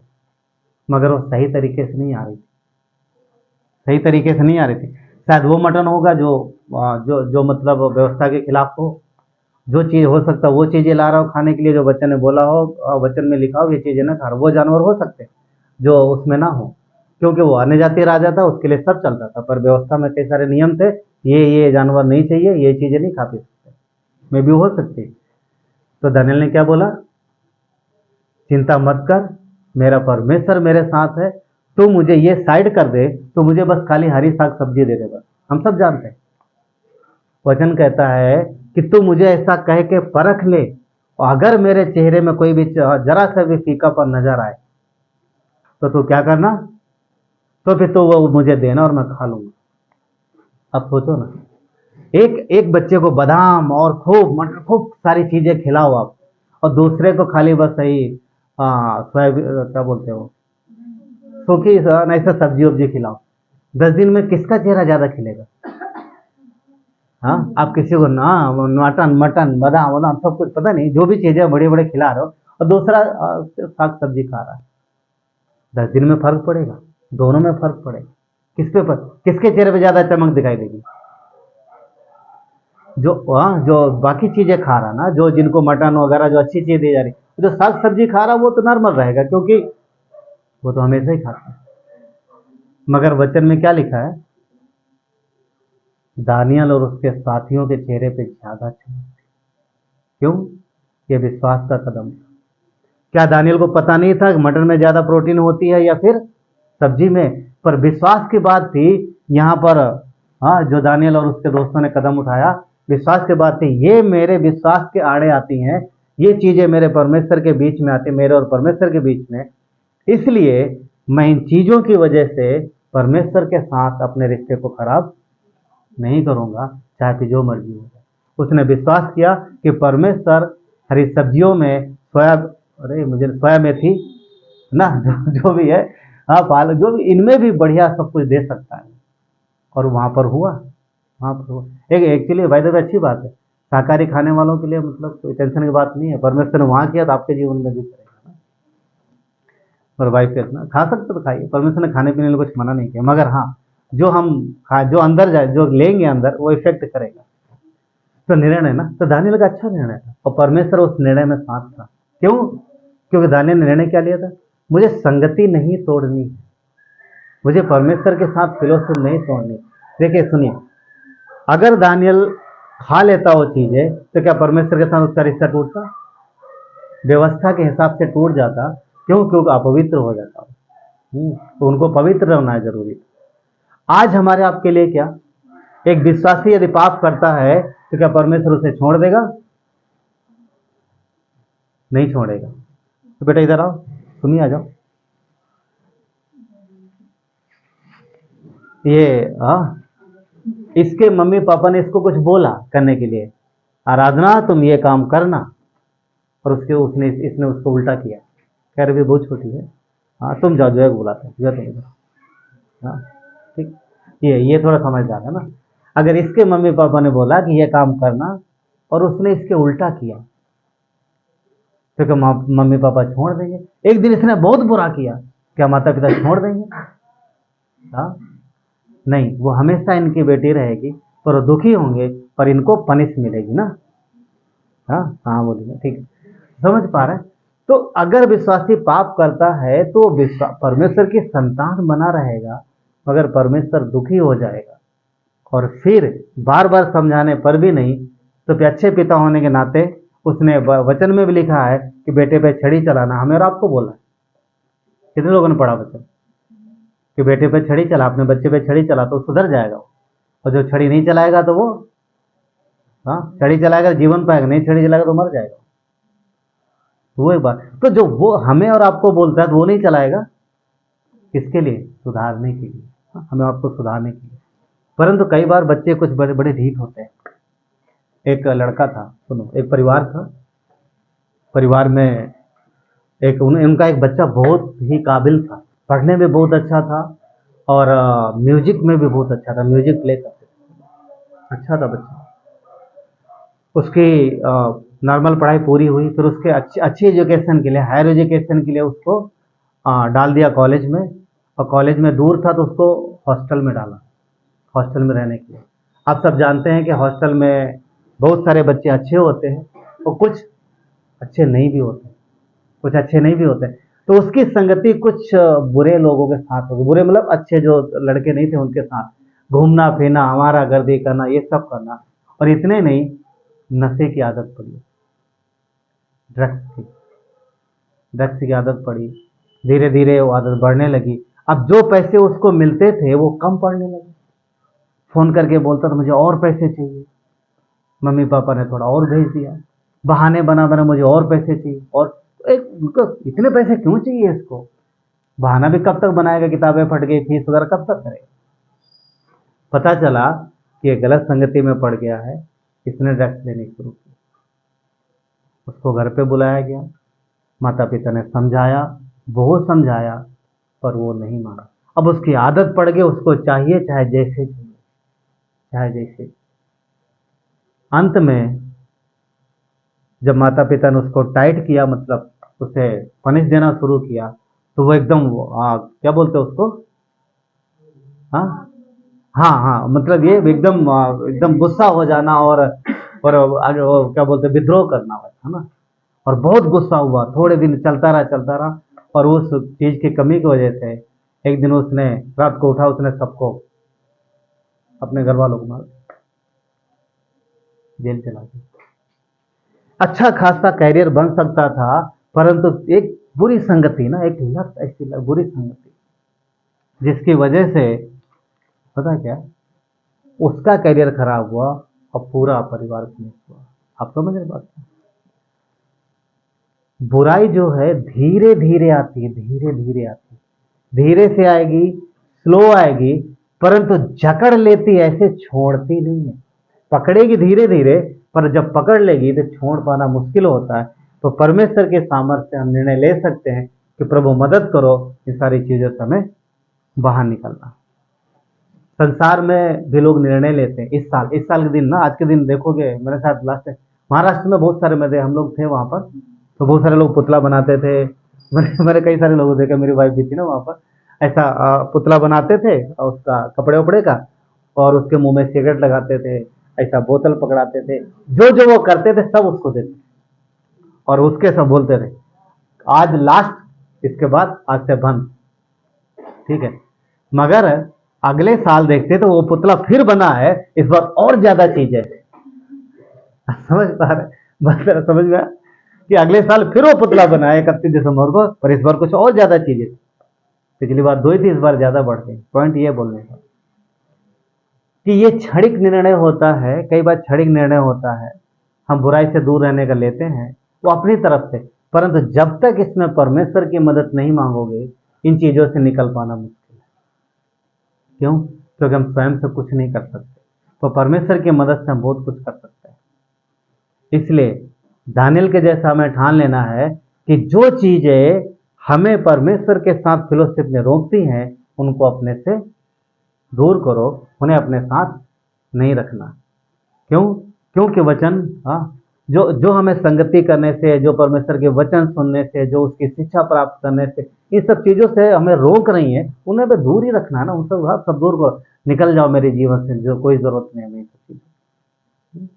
मगर वो सही तरीके से नहीं आ रही थी, सही तरीके से नहीं आ रही थी। शायद वो मटन होगा जो मतलब व्यवस्था के खिलाफ हो, जो चीज हो सकता है वो चीजें ला रहा हो खाने के लिए, जो वचन ने बोला हो, वचन में लिखा हो ये चीजें ना खा रहा। वो जानवर हो सकते जो उसमें ना हो, क्योंकि वो अन्य जातीय राजा था, उसके लिए सब चलता था, पर व्यवस्था में कई सारे नियम थे, ये जानवर नहीं चाहिए, ये चीजें नहीं खा पी सकते, में भी हो सकती। तो दानियल ने क्या बोला? चिंता मत कर, मेरा परमेश्वर मेरे साथ है, तू मुझे ये साइड कर दे, तो मुझे बस खाली हरी साग सब्जी दे दे बस। हम सब जानते हैं, वचन कहता है कि तू मुझे ऐसा कह के परख ले, और अगर मेरे चेहरे में कोई भी जरा सा भी फीकापन नजर आए तो तू क्या करना, तो फिर तो वो मुझे देना और मैं खा लूंगा। अब सोचो ना, एक बच्चे को बादाम और खूब मटर खूब सारी चीजें खिलाओ आप, और दूसरे को खाली बस सही सोयाबीन क्या बोलते हो सूखी ऐसा सब्जी वब्जी खिलाओ। 10 दिन में किसका चेहरा ज्यादा खिलेगा? हाँ, आप किसी को ना मटन बादाम सब कुछ पता नहीं, जो भी चीजें बड़े बड़े खिला रहे हो, और दूसरा साग सब्जी खा रहा है, 10 दिन में फर्क पड़ेगा, दोनों में फर्क पड़ेगा। किसके चेहरे पे ज्यादा चमक दिखाई देगी? जो बाकी चीजें खा रहा ना, जो जिनको मटन वगैरह जो अच्छी चीज दी जा रही, जो साग सब्जी खा रहा वो तो नॉर्मल रहेगा, क्योंकि वो तो हमेशा ही खाता है। मगर वचन में क्या लिखा है? दानियल और उसके साथियों के चेहरे पे ज्यादा चमक। क्यों? ये विश्वास का कदम था। क्या दानियल को पता नहीं था कि मटन में ज्यादा प्रोटीन होती है या फिर सब्जी में? पर विश्वास की बात थी यहाँ पर। हाँ, जो दानियल और उसके दोस्तों ने कदम उठाया, विश्वास की बात थी। ये मेरे विश्वास के आड़े आती हैं, ये चीजें मेरे परमेश्वर के बीच में आती, मेरे और परमेश्वर के बीच में, इसलिए मैं इन चीजों की वजह से परमेश्वर के साथ अपने रिश्ते को खराब नहीं करूंगा, चाहे कि जो मर्जी हो जाए। उसने विश्वास किया कि परमेश्वर हरी सब्जियों में सोया मेथी ना जो भी है, हाँ पाल जो भी, इनमें भी बढ़िया सब कुछ दे सकता है। और वहां पर हुआ। एक एक्चुअली भाई देखो अच्छी बात है, शाकाहारी खाने वालों के लिए मतलब कोई टेंशन की बात नहीं है। परमेश्वर ने वहां किया तो आपके जीवन में भी करेगा ना। और भाई फिर ना खा सकते तो खाइए, परमेश्वर ने खाने पीने में कुछ मना नहीं किया, मगर हाँ जो अंदर जाए, जो लेंगे अंदर, वो इफेक्ट करेगा। तो निर्णय ना, तो दानियल का अच्छा निर्णय था और परमेश्वर उस निर्णय में साथ था। क्यों? क्योंकि दानियल ने निर्णय क्या लिया था? मुझे संगति नहीं तोड़नी, मुझे परमेश्वर के साथ फिलोसफी नहीं तोड़नी। देखिए सुनिए, अगर दानियल खा लेता वो चीजें तो क्या परमेश्वर के साथ उसका रिश्ता टूटता? व्यवस्था के हिसाब से टूट जाता। क्यों? क्योंकि अपवित्र हो जाता। तो उनको पवित्र रहना है जरूरी। आज हमारे आपके लिए क्या, एक विश्वासी यदि पाप करता है तो क्या परमेश्वर उसे छोड़ देगा? नहीं छोड़ेगा। तो बेटा इधर आओ, तुम ही आ जाओ। ये इसके मम्मी पापा ने इसको कुछ बोला करने के लिए, आराधना तुम ये काम करना, और इसने उसको उल्टा किया। कह रहे भी बहुत छोटी है, हाँ तुम जाओ, जो है बुलाते हैं, तुम हाँ ठीक। ये थोड़ा समझदार है ना। अगर इसके मम्मी पापा ने बोला कि ये काम करना और उसने इसके उल्टा किया तो क्या मम्मी पापा छोड़ देंगे? एक दिन इसने बहुत बुरा किया, क्या माता पिता छोड़ देंगे? हाँ नहीं, वो हमेशा इनकी बेटी रहेगी, पर वो दुखी होंगे, पर इनको पनिश मिलेगी ना। हाँ बोलिए, ठीक है, समझ पा रहे हैं? तो अगर विश्वासी पाप करता है तो परमेश्वर की संतान बना रहेगा, मगर परमेश्वर दुखी हो जाएगा, और फिर बार बार समझाने पर भी नहीं, तो फिर अच्छे पिता होने के नाते उसने वचन में भी लिखा है कि बेटे पे छड़ी चलाना, हमें और आपको बोला। कितने लोगों ने पढ़ा वचन कि बेटे पे छड़ी चला, अपने बच्चे पे छड़ी चला तो सुधर जाएगा, और जो छड़ी नहीं चलाएगा तो वो छड़ी चलाएगा तो जीवन पाएगा, नहीं छड़ी चलाएगा तो मर जाएगा। वो एक बात। तो जो वो हमें और आपको बोलता है तो वो नहीं चलाएगा, किसके लिए? सुधारने के लिए, हमें आपको सुधारने के लिए। परंतु कई बार बच्चे कुछ बड़े बड़े ढीठ होते हैं। एक लड़का था, सुनो, एक परिवार था, परिवार में उनका एक बच्चा बहुत ही काबिल था, पढ़ने में बहुत अच्छा था, और म्यूजिक में भी बहुत अच्छा था, म्यूजिक प्ले करते थे, अच्छा था बच्चा। उसकी नॉर्मल पढ़ाई पूरी हुई, फिर उसके अच्छी एजुकेशन के लिए, हायर एजुकेशन के लिए उसको डाल दिया कॉलेज में, और कॉलेज में दूर था तो उसको हॉस्टल में डाला, हॉस्टल में रहने के लिए। आप सब जानते हैं कि हॉस्टल में बहुत सारे बच्चे अच्छे होते हैं और कुछ अच्छे नहीं भी होते, कुछ अच्छे नहीं भी होते। तो उसकी संगति कुछ बुरे लोगों के साथ होगी, बुरे मतलब अच्छे जो लड़के नहीं थे उनके साथ घूमना फिरना, हमारा गर्दी करना, ये सब करना। और इतने नहीं, नशे की आदत पड़ी, ड्रग्स की आदत पड़ी। धीरे धीरे वो आदत बढ़ने लगी। अब जो पैसे उसको मिलते थे वो कम पड़ने लगे। फोन करके बोलता था मुझे और पैसे चाहिए, मम्मी पापा ने थोड़ा और भेज दिया, बहाने बना बना मुझे और पैसे चाहिए, और इतने पैसे क्यों चाहिए इसको? बहाना भी कब तक बनाएगा? किताबें फट गई, फीस वगैरह कब तक करेगा? पता चला कि ये गलत संगति में पड़ गया है, इसने ड्रग्स लेनी शुरू की। उसको घर पे बुलाया गया, माता पिता ने समझाया, बहुत समझाया, पर वो नहीं माना। अब उसकी आदत पड़ गई, उसको चाहिए चाहे जैसे चाहिए, चाहे जैसे। अंत में जब माता पिता ने उसको टाइट किया, मतलब उसे पनिश देना शुरू किया, तो वो एकदम क्या बोलते हैं उसको, हाँ मतलब ये एकदम गुस्सा हो जाना, और क्या बोलते हैं, विद्रोह करना, है ना। और बहुत गुस्सा हुआ, थोड़े दिन चलता रहा, और उस चीज की कमी की वजह से एक दिन उसने रात को उठा, उसने सबको, अपने घर वालों को मार, जेल चला गया। अच्छा खासा कैरियर बन सकता था, परंतु एक बुरी संगति ना, एक लत, ऐसी बुरी संगति जिसकी वजह से पता क्या, उसका कैरियर खराब हुआ और पूरा परिवार फिनिश हुआ। आप समझ रहे बात? बुराई जो है धीरे धीरे आती है, धीरे से आएगी, स्लो आएगी, परंतु जकड़ लेती, ऐसे छोड़ती नहीं है। पकड़ेगी धीरे धीरे, पर जब पकड़ लेगी तो छोड़ पाना मुश्किल होता है। तो परमेश्वर के सामर्थ्य से हम निर्णय ले सकते हैं कि प्रभु मदद करो, इन सारी चीजों से हमें बाहर निकलना। संसार में भी लोग निर्णय लेते हैं। इस साल के दिन ना, आज के दिन देखोगे, मेरे साथ लास्ट महाराष्ट्र में बहुत सारे हम लोग थे वहाँ पर, तो बहुत सारे लोग पुतला बनाते थे। मैंने कई सारे लोगों देखे, मेरी वाइफ भी थी ना वहाँ पर, ऐसा पुतला बनाते थे उसका कपड़े उपड़े का, और उसके मुंह में सिगरेट लगाते थे, ऐसा बोतल पकड़ाते थे, जो जो वो करते थे सब उसको देते और उसके सब बोलते थे आज लास्ट, इसके बाद आज से बंद, ठीक है। मगर अगले साल देखते तो वो पुतला फिर बना है, इस बार और ज्यादा चीज है। समझ पा रहे, बस समझ गया कि अगले साल फिर वो पुतला बना है 31 दिसंबर को, पर इस बार कुछ और ज्यादा चीजें। पिछली बार 2 ही थी, इस बार ज्यादा बढ़ गई। पॉइंट ये बोलने का कि ये क्षणिक निर्णय होता है, कई बार क्षणिक निर्णय होता है, हम बुराई से दूर रहने का लेते हैं वो अपनी तरफ से, परंतु जब तक इसमें परमेश्वर की मदद नहीं मांगोगे इन चीजों से निकल पाना मुश्किल है। क्यों? क्योंकि हम स्वयं से कुछ नहीं कर सकते, तो परमेश्वर की मदद से हम बहुत कुछ कर सकते हैं। इसलिए दानियल के जैसा हमें ठान लेना है कि जो चीजें हमें परमेश्वर के साथ फेलोशिप में रोकती हैं उनको अपने से दूर करो, उन्हें अपने साथ नहीं रखना। क्यों? क्योंकि वचन, जो हमें संगति करने से, जो परमेश्वर के वचन सुनने से, जो उसकी शिक्षा प्राप्त करने से, इन सब चीजों से हमें रोक रही है, उन्हें भी दूर ही रखना है ना। उन सब दूर करो, निकल जाओ मेरे जीवन से, जो कोई जरूरत नहीं है मेरी सब चीजें।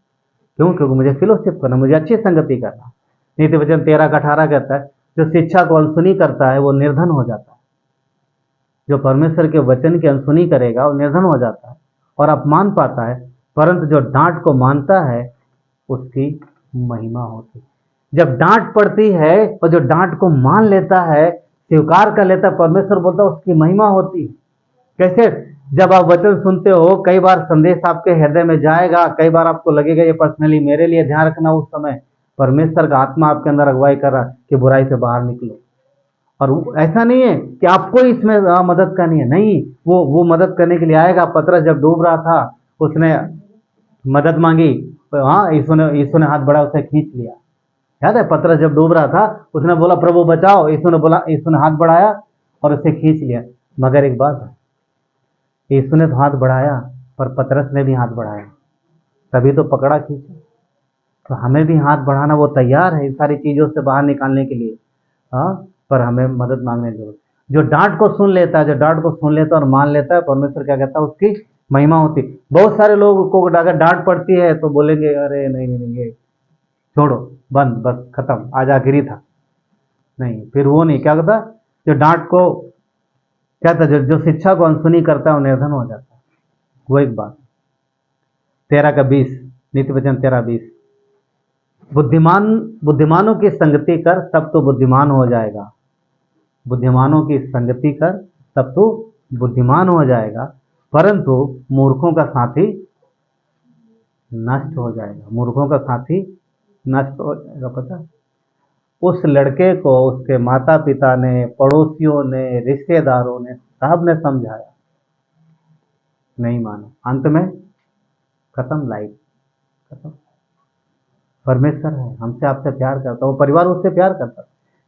क्यों? क्योंकि मुझे फेलोशिप करना, मुझे अच्छी संगति करना। नीति वचन 13-18 कहता है जो शिक्षा को अनसुनी करता है वो निर्धन हो जाता है। जो परमेश्वर के वचन की अनसुनी करेगा वो निर्धन हो जाता है और अपमान पाता है, परंतु जो डांट को मानता है उसकी महिमा होती है। जब डांट पड़ती है और जो डांट को मान लेता है, स्वीकार कर लेता है, परमेश्वर बोलता है उसकी महिमा होती है। कैसे? जब आप वचन सुनते हो, कई बार संदेश आपके हृदय में जाएगा, कई बार आपको लगेगा ये पर्सनली मेरे लिए, ध्यान रखना उस समय परमेश्वर का आत्मा आपके अंदर अगुवाई कर रहा है कि बुराई से बाहर निकलो। और ऐसा नहीं है कि आपको इसमें मदद करनी है, नहीं, वो मदद करने के लिए आएगा। पतरस जब डूब रहा था उसने मदद मांगी, यीशु ने हाथ बढ़ा, उसे खींच लिया। याद है? पतरस जब डूब रहा था उसने बोला प्रभु बचाओ, यीशु ने हाथ बढ़ाया और उसे खींच लिया। मगर एक बात है, यीशु ने तो हाथ बढ़ाया पर पतरस ने भी हाथ बढ़ाया, तभी तो पकड़ा खींचा। तो हमें भी हाथ बढ़ाना, वो तैयार है इन सारी चीजों से बाहर निकालने के लिए, पर हमें मदद मांगने की जरूरत। जो डांट को सुन लेता है, और मान लेता है, परमेश्वर क्या कहता है उसकी महिमा होती। बहुत सारे लोगों को अगर डांट पड़ती है तो बोलेंगे अरे नहीं ये छोड़ो, बंद, बस खत्म, आज आखिरी था। नहीं, फिर वो नहीं, क्या कहता? जो डांट को क्या था, जो शिक्षा को अनसुनी करता है वो निर्धन हो जाता है। वो एक बात। 13:20 नीति वचन 13:20 बुद्धिमानों की संगति कर तब तो बुद्धिमान हो जाएगा। बुद्धिमानों की संगति कर तब तो बुद्धिमान हो जाएगा, परंतु मूर्खों का साथी नष्ट हो जाएगा। मूर्खों का साथी नष्ट हो जाएगा। पता, उस लड़के को उसके माता पिता ने, पड़ोसियों ने, रिश्तेदारों ने, सब ने समझाया, नहीं माना, अंत में खत्म, लाइफ खत्म। परमेश्वर है, हमसे आपसे प्यार करता, वो परिवार उससे प्यार करता,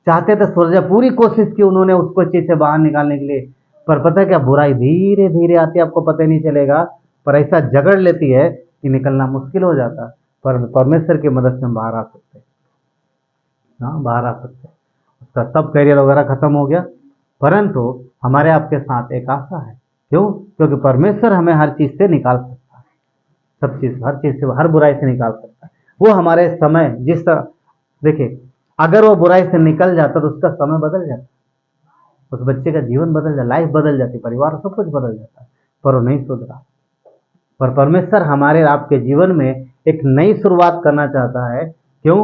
चाहते थे स्वर्ग, पूरी कोशिश की उन्होंने उसको चीज से बाहर निकालने के लिए, पर पता है क्या, बुराई धीरे धीरे आती है, आपको पता ही नहीं चलेगा, पर ऐसा जगड़ लेती है कि निकलना मुश्किल हो जाता। पर परमेश्वर की मदद से हम बाहर आ सकते हैं, बाहर आ सकते हैं। उसका सब करियर वगैरह खत्म हो गया, परंतु हमारे आपके साथ एक आशा है। क्यों? क्योंकि परमेश्वर हमें हर चीज से निकाल सकता है, सब चीज, हर चीज से, हर बुराई से निकाल सकता है। वो हमारे समय जिस तरह, देखिए, अगर वो बुराई से निकल जाता तो उसका समय बदल जाता, उस बच्चे का जीवन बदल जाता, लाइफ बदल जाती, परिवार सब कुछ बदल जाता, पर वो नहीं सुधरा। पर परमेश्वर हमारे आपके जीवन में एक नई शुरुआत करना चाहता है। क्यों?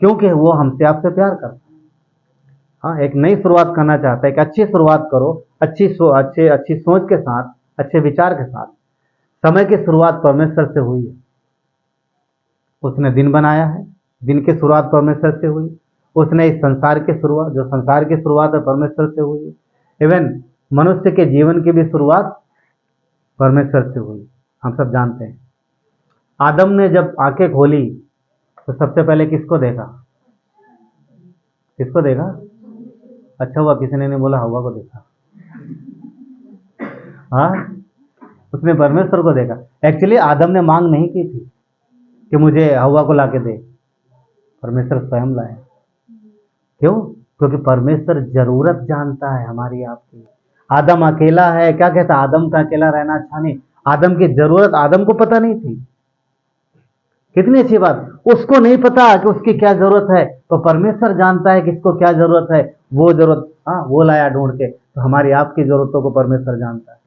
क्योंकि वो हमसे आपसे प्यार करता है। एक नई शुरुआत करना चाहता है, एक अच्छी शुरुआत करो, अच्छी सोच के साथ, अच्छे विचार के साथ। समय की शुरुआत परमेश्वर से हुई है, उसने दिन बनाया है, दिन की शुरुआत परमेश्वर से हुई। उसने इस संसार की शुरुआत, जो संसार की शुरुआत है, परमेश्वर से हुई है। इवन मनुष्य के जीवन की भी शुरुआत परमेश्वर से हुई, हम सब जानते हैं। आदम ने जब आंखें खोली तो सबसे पहले किसको देखा? किसको देखा? अच्छा हुआ किसी ने नहीं बोला हवा को देखा। उसने परमेश्वर को देखा। एक्चुअली आदम ने मांग नहीं की थी कि मुझे हवा को लाके दे, परमेश्वर स्वयं लाया। क्यों? क्योंकि परमेश्वर जरूरत जानता है हमारी आपकी। आदम अकेला है, क्या कहता? आदम का अकेला रहना अच्छा नहीं। आदम की जरूरत आदम को पता नहीं थी, कितनी अच्छी बात। उसको नहीं पता कि उसकी क्या जरूरत है, तो परमेश्वर जानता है कि इसको क्या जरूरत है। वो जरूरत, हाँ, वो लाया ढूंढ के। तो हमारी आपकी जरूरतों को परमेश्वर जानता है।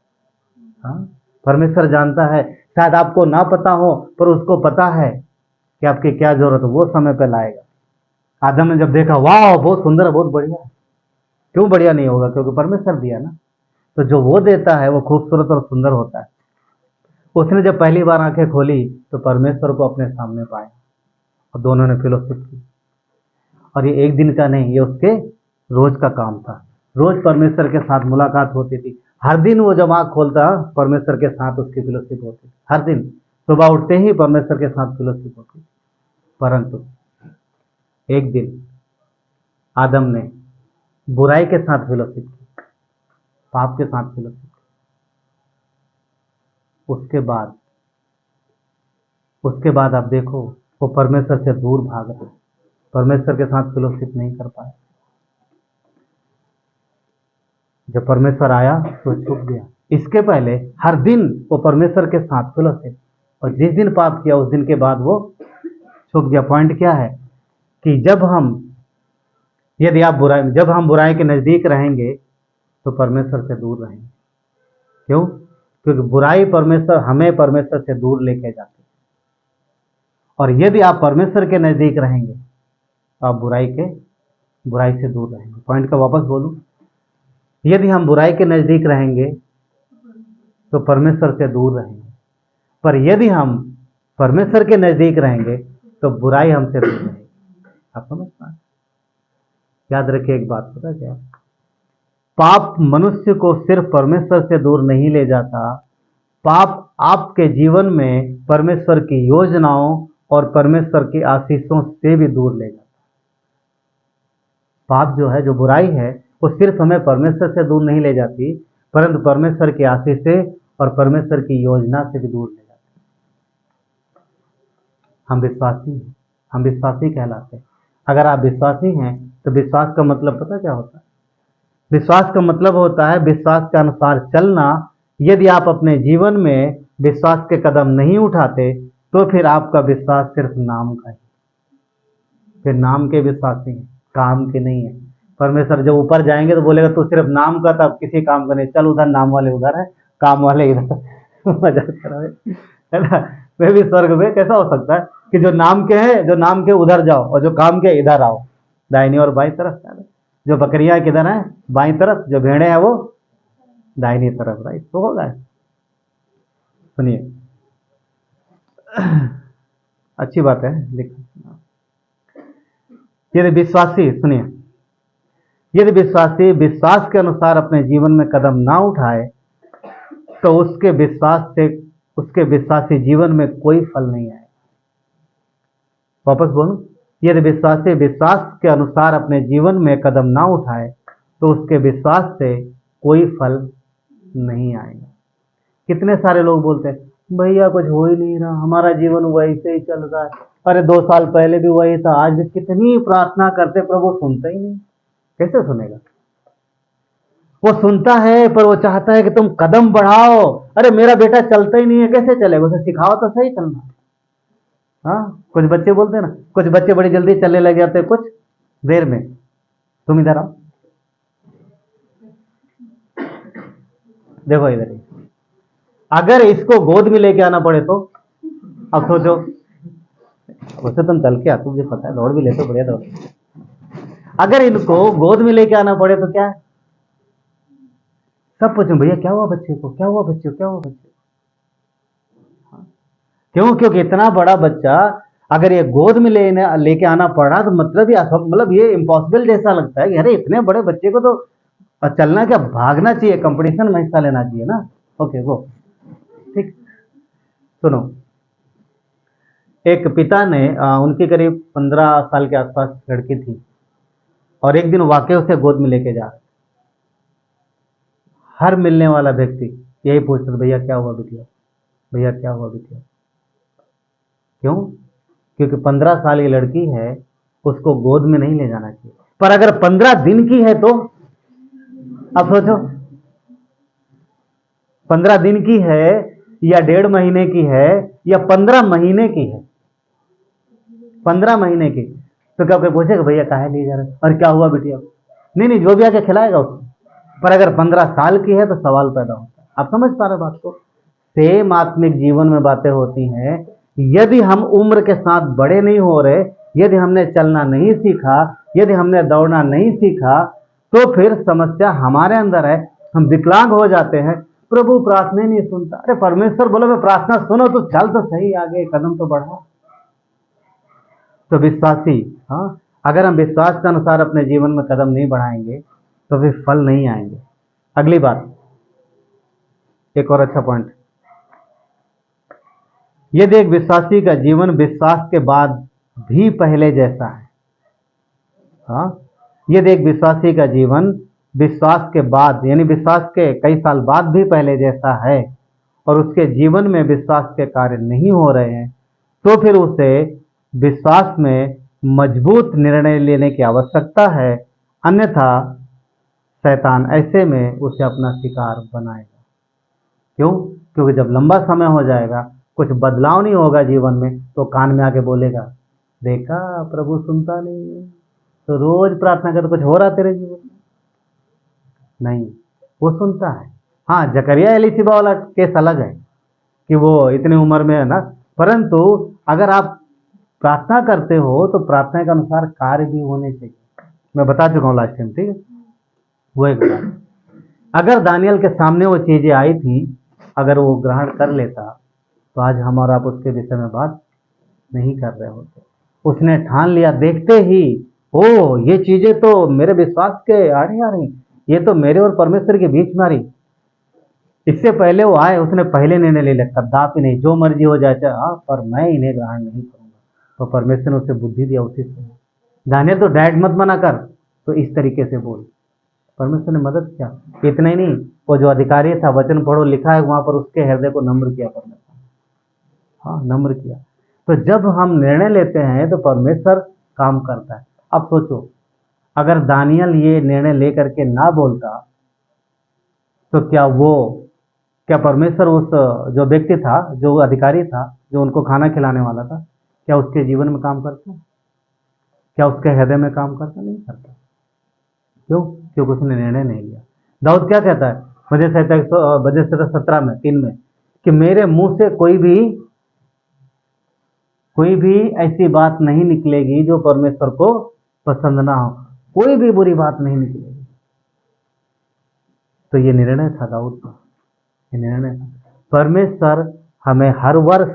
हाँ, परमेश्वर जानता है। शायद आपको ना पता हो, पर उसको पता है कि आपकी क्या जरूरत है, वो समय पे लाएगा। आदम ने जब देखा, वाह बहुत सुंदर है, बहुत बढ़िया। क्यों बढ़िया नहीं होगा? क्योंकि परमेश्वर दिया ना। तो जो वो देता है वो खूबसूरत और सुंदर होता है। उसने जब पहली बार आंखें खोली तो परमेश्वर को अपने सामने पाया और दोनों ने फेलोशिप की। और ये एक दिन का नहीं, ये उसके रोज का काम था। रोज परमेश्वर के साथ मुलाकात होती थी। हर दिन वो जब आंख खोलता, परमेश्वर के साथ उसकी फेलोशिप होती। हर दिन सुबह उठते ही परमेश्वर के साथ फेलोशिप होती। परंतु एक दिन आदम ने बुराई के साथ फेलोशिप की, पाप के साथ फेलोशिप की। उसके बाद आप देखो, वो परमेश्वर से दूर भाग रहे, परमेश्वर के साथ फेलोशिप नहीं कर पाए। जब परमेश्वर आया तो छुप गया। इसके पहले हर दिन वो परमेश्वर के साथ फेलोशिप, और जिस दिन पाप किया उस दिन के बाद वो छुप गया। पॉइंट क्या है कि जब हम बुराई के नजदीक रहेंगे तो परमेश्वर से दूर रहेंगे। क्यों? क्योंकि बुराई हमें परमेश्वर से दूर लेके जाती है। और यदि आप परमेश्वर के नजदीक रहेंगे तो आप बुराई से दूर रहेंगे। पॉइंट का वापस बोलूं, यदि हम बुराई के नजदीक रहेंगे तो परमेश्वर से दूर रहेंगे, पर यदि हम परमेश्वर के नजदीक रहेंगे तो बुराई हमसे दूर रहेगी। आप समझ पाए? याद रखिए एक बात, पता क्या, पाप मनुष्य को सिर्फ परमेश्वर से दूर नहीं ले जाता, पाप आपके जीवन में परमेश्वर की योजनाओं और परमेश्वर की आशीषों से भी दूर ले जाता। पाप जो है, जो बुराई है, वो सिर्फ हमें परमेश्वर से दूर नहीं ले जाती, परंतु परमेश्वर की आशीष से और परमेश्वर की योजना से भी दूर ले जाती। हम विश्वासी कहलाते हैं। अगर आप विश्वासी हैं तो विश्वास का मतलब पता क्या होता है? विश्वास का मतलब होता है विश्वास के अनुसार चलना। यदि आप अपने जीवन में विश्वास के कदम नहीं उठाते तो फिर आपका विश्वास सिर्फ नाम का है। फिर नाम के विश्वासी हैं, काम के नहीं है। परमेश्वर जब ऊपर जाएंगे तो बोलेगा तू सिर्फ नाम का था, किसी काम का नहीं, चल उधर नाम वाले उधर है, काम वाले इधर। मजाक कर रहे है ना? वे भी स्वर्ग में कैसा हो सकता है कि जो नाम के हैं, जो नाम के उधर जाओ और जो काम के इधर आओ, दाहिनी और बाईं तरफ। जो बकरियां किधर है? बाईं तरफ। जो भेड़े हैं वो दाहिनी तरफ। राइट? तो होगा। सुनिए, अच्छी बात है, लिखो। यदि विश्वासी विश्वास के अनुसार अपने जीवन में कदम ना उठाए तो उसके विश्वासी जीवन में कोई फल नहीं आएगा। वापस बोलूं, यदि विश्वासी विश्वास के अनुसार अपने जीवन में कदम ना उठाए तो उसके विश्वास से कोई फल नहीं आएगा। कितने सारे लोग बोलते हैं भैया कुछ हो ही नहीं रहा, हमारा जीवन वैसे ही चल रहा है। अरे 2 साल पहले भी वही था, आज भी कितनी प्रार्थना करते, प्रभु सुनता ही नहीं। कैसे सुनेगा? वो सुनता है पर वो चाहता है कि तुम कदम बढ़ाओ। अरे मेरा बेटा चलता ही नहीं है, कैसे चलेगा? उसे सिखाओ तो सही चलना। हाँ, कुछ बच्चे बोलते हैं ना, कुछ बच्चे बड़ी जल्दी चलने लग जाते हैं, कुछ देर में। तुम इधर आओ, देखो इधर ही। अगर इसको गोद में लेके आना पड़े तो अब सोचो, वैसे तुम चल के आते, मुझे पता है, दौड़ भी लेते, बढ़िया दौड़। अगर इनको गोद में लेके आना पड़े तो क्या? सब पूछो भैया क्या हुआ बच्चे को, क्या हुआ बच्चे को, क्या हुआ बच्चे को? क्यों? क्योंकि इतना बड़ा बच्चा अगर ये गोद में लेके आना पड़ा तो मतलब ये इम्पॉसिबल जैसा लगता है कि अरे इतने बड़े बच्चे को तो चलना क्या, भागना चाहिए, कंपटीशन में हिस्सा लेना चाहिए ना। ओके, वो ठीक। सुनो, एक पिता ने उनकी करीब 15 साल के आसपास लड़की थी और एक दिन वाकई उसे गोद में लेके जा रहे। हर मिलने वाला व्यक्ति यही पूछता, भैया क्या हुआ बिटिया, भैया क्या हुआ बिटिया। क्यों? क्योंकि 15 साल की लड़की है, उसको गोद में नहीं ले जाना चाहिए। पर अगर 15 दिन की है तो अब सोचो, 15 दिन की है या 1.5 महीने की है या 15 महीने की है, 15 महीने की। तो क्या कोई पूछेगा भैया काहे लिए जा रहे और क्या हुआ बिटिया? नहीं नहीं, जो भी आके खिलाएगा उसको। पर अगर 15 साल की है तो सवाल पैदा होता है। आप समझ पा रहे बात को? सेम आत्मिक जीवन में बातें होती हैं। यदि हम उम्र के साथ बड़े नहीं हो रहे, यदि हमने चलना नहीं सीखा, यदि हमने दौड़ना नहीं सीखा, तो फिर समस्या हमारे अंदर है। हम विकलांग हो जाते हैं, प्रभु प्रार्थना नहीं सुनता। अरे परमेश्वर बोलो मैं प्रार्थना सुनो तो चल तो सही, आगे कदम तो बढ़ा। तो विश्वासी, हाँ, अगर हम विश्वास के अनुसार अपने जीवन में कदम नहीं बढ़ाएंगे तो फिर फल नहीं आएंगे। अगली बात, एक और अच्छा पॉइंट, यदि एक विश्वासी का जीवन विश्वास के बाद भी पहले जैसा है, हाँ, यदि एक विश्वासी का जीवन विश्वास के बाद यानी विश्वास के कई साल बाद भी पहले जैसा है और उसके जीवन में विश्वास के कार्य नहीं हो रहे हैं, तो फिर उसे विश्वास में मजबूत निर्णय लेने की आवश्यकता है। अन्यथा शैतान ऐसे में उसे अपना शिकार बनाएगा। क्यों? क्योंकि जब लंबा समय हो जाएगा, कुछ बदलाव नहीं होगा जीवन में, तो कान में आके बोलेगा देखा प्रभु सुनता नहीं है, तो रोज प्रार्थना कर, कुछ हो रहा तेरे जीवन में? नहीं, वो सुनता है। हाँ, जकरिया एलिशिबा वाला केस अलग है कि वो इतनी उम्र में है ना, परंतु अगर आप प्रार्थना करते हो तो प्रार्थना के अनुसार कार्य भी होने चाहिए। मैं बता चुका हूँ लास्ट टाइम, ठीक है? वो एक बात, अगर दानियल के सामने वो चीजें आई थी, अगर वो ग्रहण कर लेता तो आज हम और आप उसके विषय में बात नहीं कर रहे होते। उसने ठान लिया, देखते ही ओ ये चीजें तो मेरे विश्वास के आड़ी आ रही, ये तो मेरे और परमेश्वर के बीच में आ रही। इससे पहले वो आए, उसने पहले निर्णय ले लिया, कदापि नहीं, जो मर्जी हो जाए, हाँ, पर मैं इन्हें ग्रहण नहीं करूंगा। तो परमेश्वर ने उसे बुद्धि दिया उसी से। दानियल तो डायरेक्ट मत मना कर, तो इस तरीके से बोल, परमेश्वर ने मदद किया। इतना ही नहीं, वो जो अधिकारी था, वचन पढ़ो लिखा है वहां पर, उसके हृदय को नम्र किया परमेश्वर, हाँ, नम्र किया। तो जब हम निर्णय लेते हैं तो परमेश्वर काम करता है। अब सोचो, अगर दानियल ये निर्णय लेकर के ना बोलता तो क्या परमेश्वर उस जो व्यक्ति था, जो अधिकारी था, जो उनको खाना खिलाने वाला था, क्या उसके जीवन में काम करता? क्या उसके हृदय में काम करता? नहीं करता। क्यों? क्योंकि उसने निर्णय नहीं लिया। दाऊद क्या कहता है भजन 17 में 3 में कि मेरे मुंह से कोई भी ऐसी बात नहीं निकलेगी जो परमेश्वर को पसंद ना हो, कोई भी बुरी बात नहीं निकलेगी। तो ये निर्णय था दाऊद का, ये निर्णय था। परमेश्वर हमें हर वर्ष,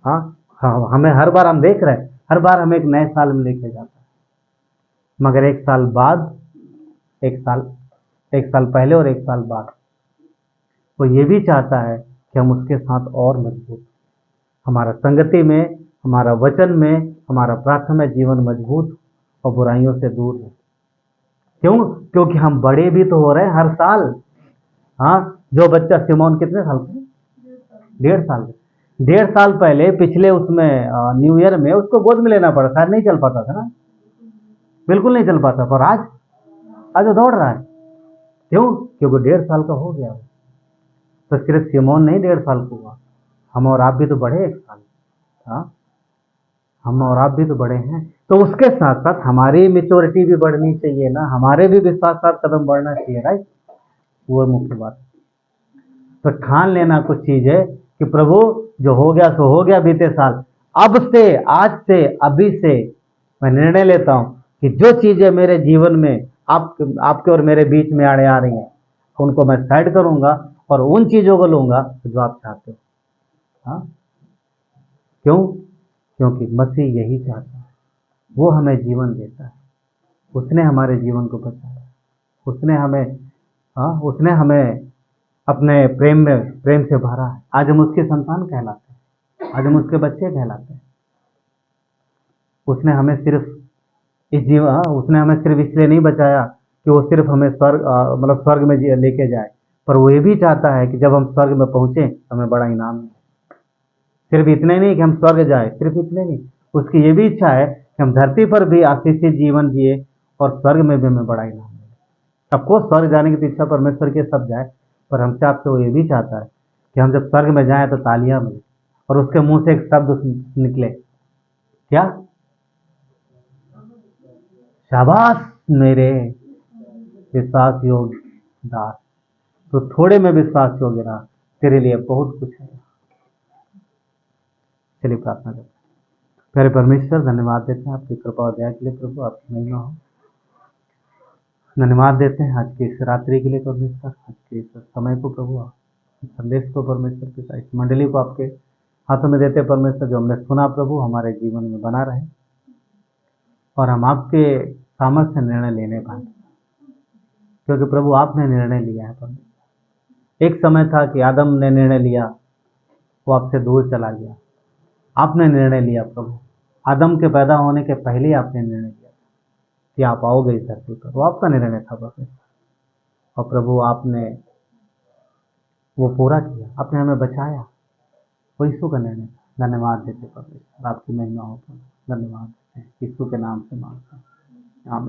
हाँ, हमें हर बार, हम देख रहे हैं, हर बार हमें एक नए साल में लेके जाता है, मगर एक साल बाद, एक साल पहले और एक साल बाद, वो ये भी चाहता है कि हम उसके साथ और मजबूत, हमारा संगति में, हमारा वचन में, हमारा प्रार्थना जीवन मजबूत और बुराइयों से दूर है। क्यों? क्योंकि हम बड़े भी तो हो रहे हैं हर साल। हाँ, जो बच्चा सिमोन कितने साल का? 1.5 साल का। 1.5 साल पहले पिछले उसमें न्यू ईयर में उसको गोद में लेना पड़ा था, नहीं चल पाता था ना, बिल्कुल नहीं चल पाता, पर आज वो दौड़ रहा है। क्यों? क्योंकि 1.5 साल का हो गया। तो सिर्फ सिमोन नहीं 1.5 साल का हुआ, हम और आप भी तो बढ़े 1 साल। हाँ, हम और आप भी तो बड़े हैं। तो उसके साथ साथ हमारी मेच्योरिटी भी बढ़नी चाहिए ना, हमारे भी विश्वास साथ कदम बढ़ना चाहिए, राइट? वो मुख्य बात। तो ठान लेना कुछ चीज है कि प्रभु जो हो गया सो हो गया बीते साल, अब से, आज से, अभी से मैं निर्णय लेता हूं कि जो चीजें मेरे जीवन में आपके और मेरे बीच में आड़े आ रही हैं, उनको मैं साइड करूंगा और उन चीजों को लूंगा जो आप चाहते हो। हाँ, क्यों? क्योंकि मसीह यही चाहता है, वो हमें जीवन देता है, उसने हमारे जीवन को बचाया, उसने हमें अपने प्रेम से भरा है। आज हम उसके संतान कहलाते हैं, आज हम उसके बच्चे कहलाते हैं। उसने हमें सिर्फ इसलिए नहीं बचाया कि वो सिर्फ हमें स्वर्ग में लेके जाए, पर वो ये भी चाहता है कि जब हम स्वर्ग में पहुंचे हमें बड़ा इनाम मिले। सिर्फ इतने नहीं कि हम स्वर्ग जाए, सिर्फ इतने नहीं, उसकी ये भी इच्छा है कि हम धरती पर भी आशीषित जीवन जिए और स्वर्ग में भी हमें बड़ा इनाम मिले। सबको स्वर्ग जाने की इच्छा परमेश्वर के सब जाए, पर हमसे आपसे वो ये भी चाहता है कि हम जब स्वर्ग में जाएं तो तालियां मिले और उसके मुंह से एक शब्द निकले क्या? शाबाश मेरे विश्वास योग्य दास, तो थोड़े में विश्वास योग्य रहा, तेरे लिए बहुत कुछ है। चलिए प्रार्थना करते हैं। प्यारे परमेश्वर, धन्यवाद देते हैं आपकी कृपा और दया के लिए प्रभु, आपकी महिमा हो। धन्यवाद देते हैं आज की इस रात्रि के लिए परमेश्वर, आज के इस समय को प्रभु, इस संदेश को परमेश्वर पिता, इस मंडली को आपके हाथों में देते हैं परमेश्वर। जो हमने सुना प्रभु हमारे जीवन में बना रहे और हम आपके सामर्थ्य से निर्णय लेने पाए, क्योंकि प्रभु आपने निर्णय लिया है परमेश्वर। एक समय था कि आदम ने निर्णय लिया, वो आपसे दूर चला गया। आपने निर्णय लिया प्रभु, आदम के पैदा होने के पहले ही आपने निर्णय लिया कि आप आओगे इस धरती पर। वो आपका निर्णय था परमेश्वर, और प्रभु आपने वो पूरा किया, आपने हमें बचाया। वो यीशु का निर्णय था। धन्यवाद देते परमेश्वर, आपकी महिमा हो। धन्यवाद देते हैं, यीशु के नाम से मांगता हूं, आमीन।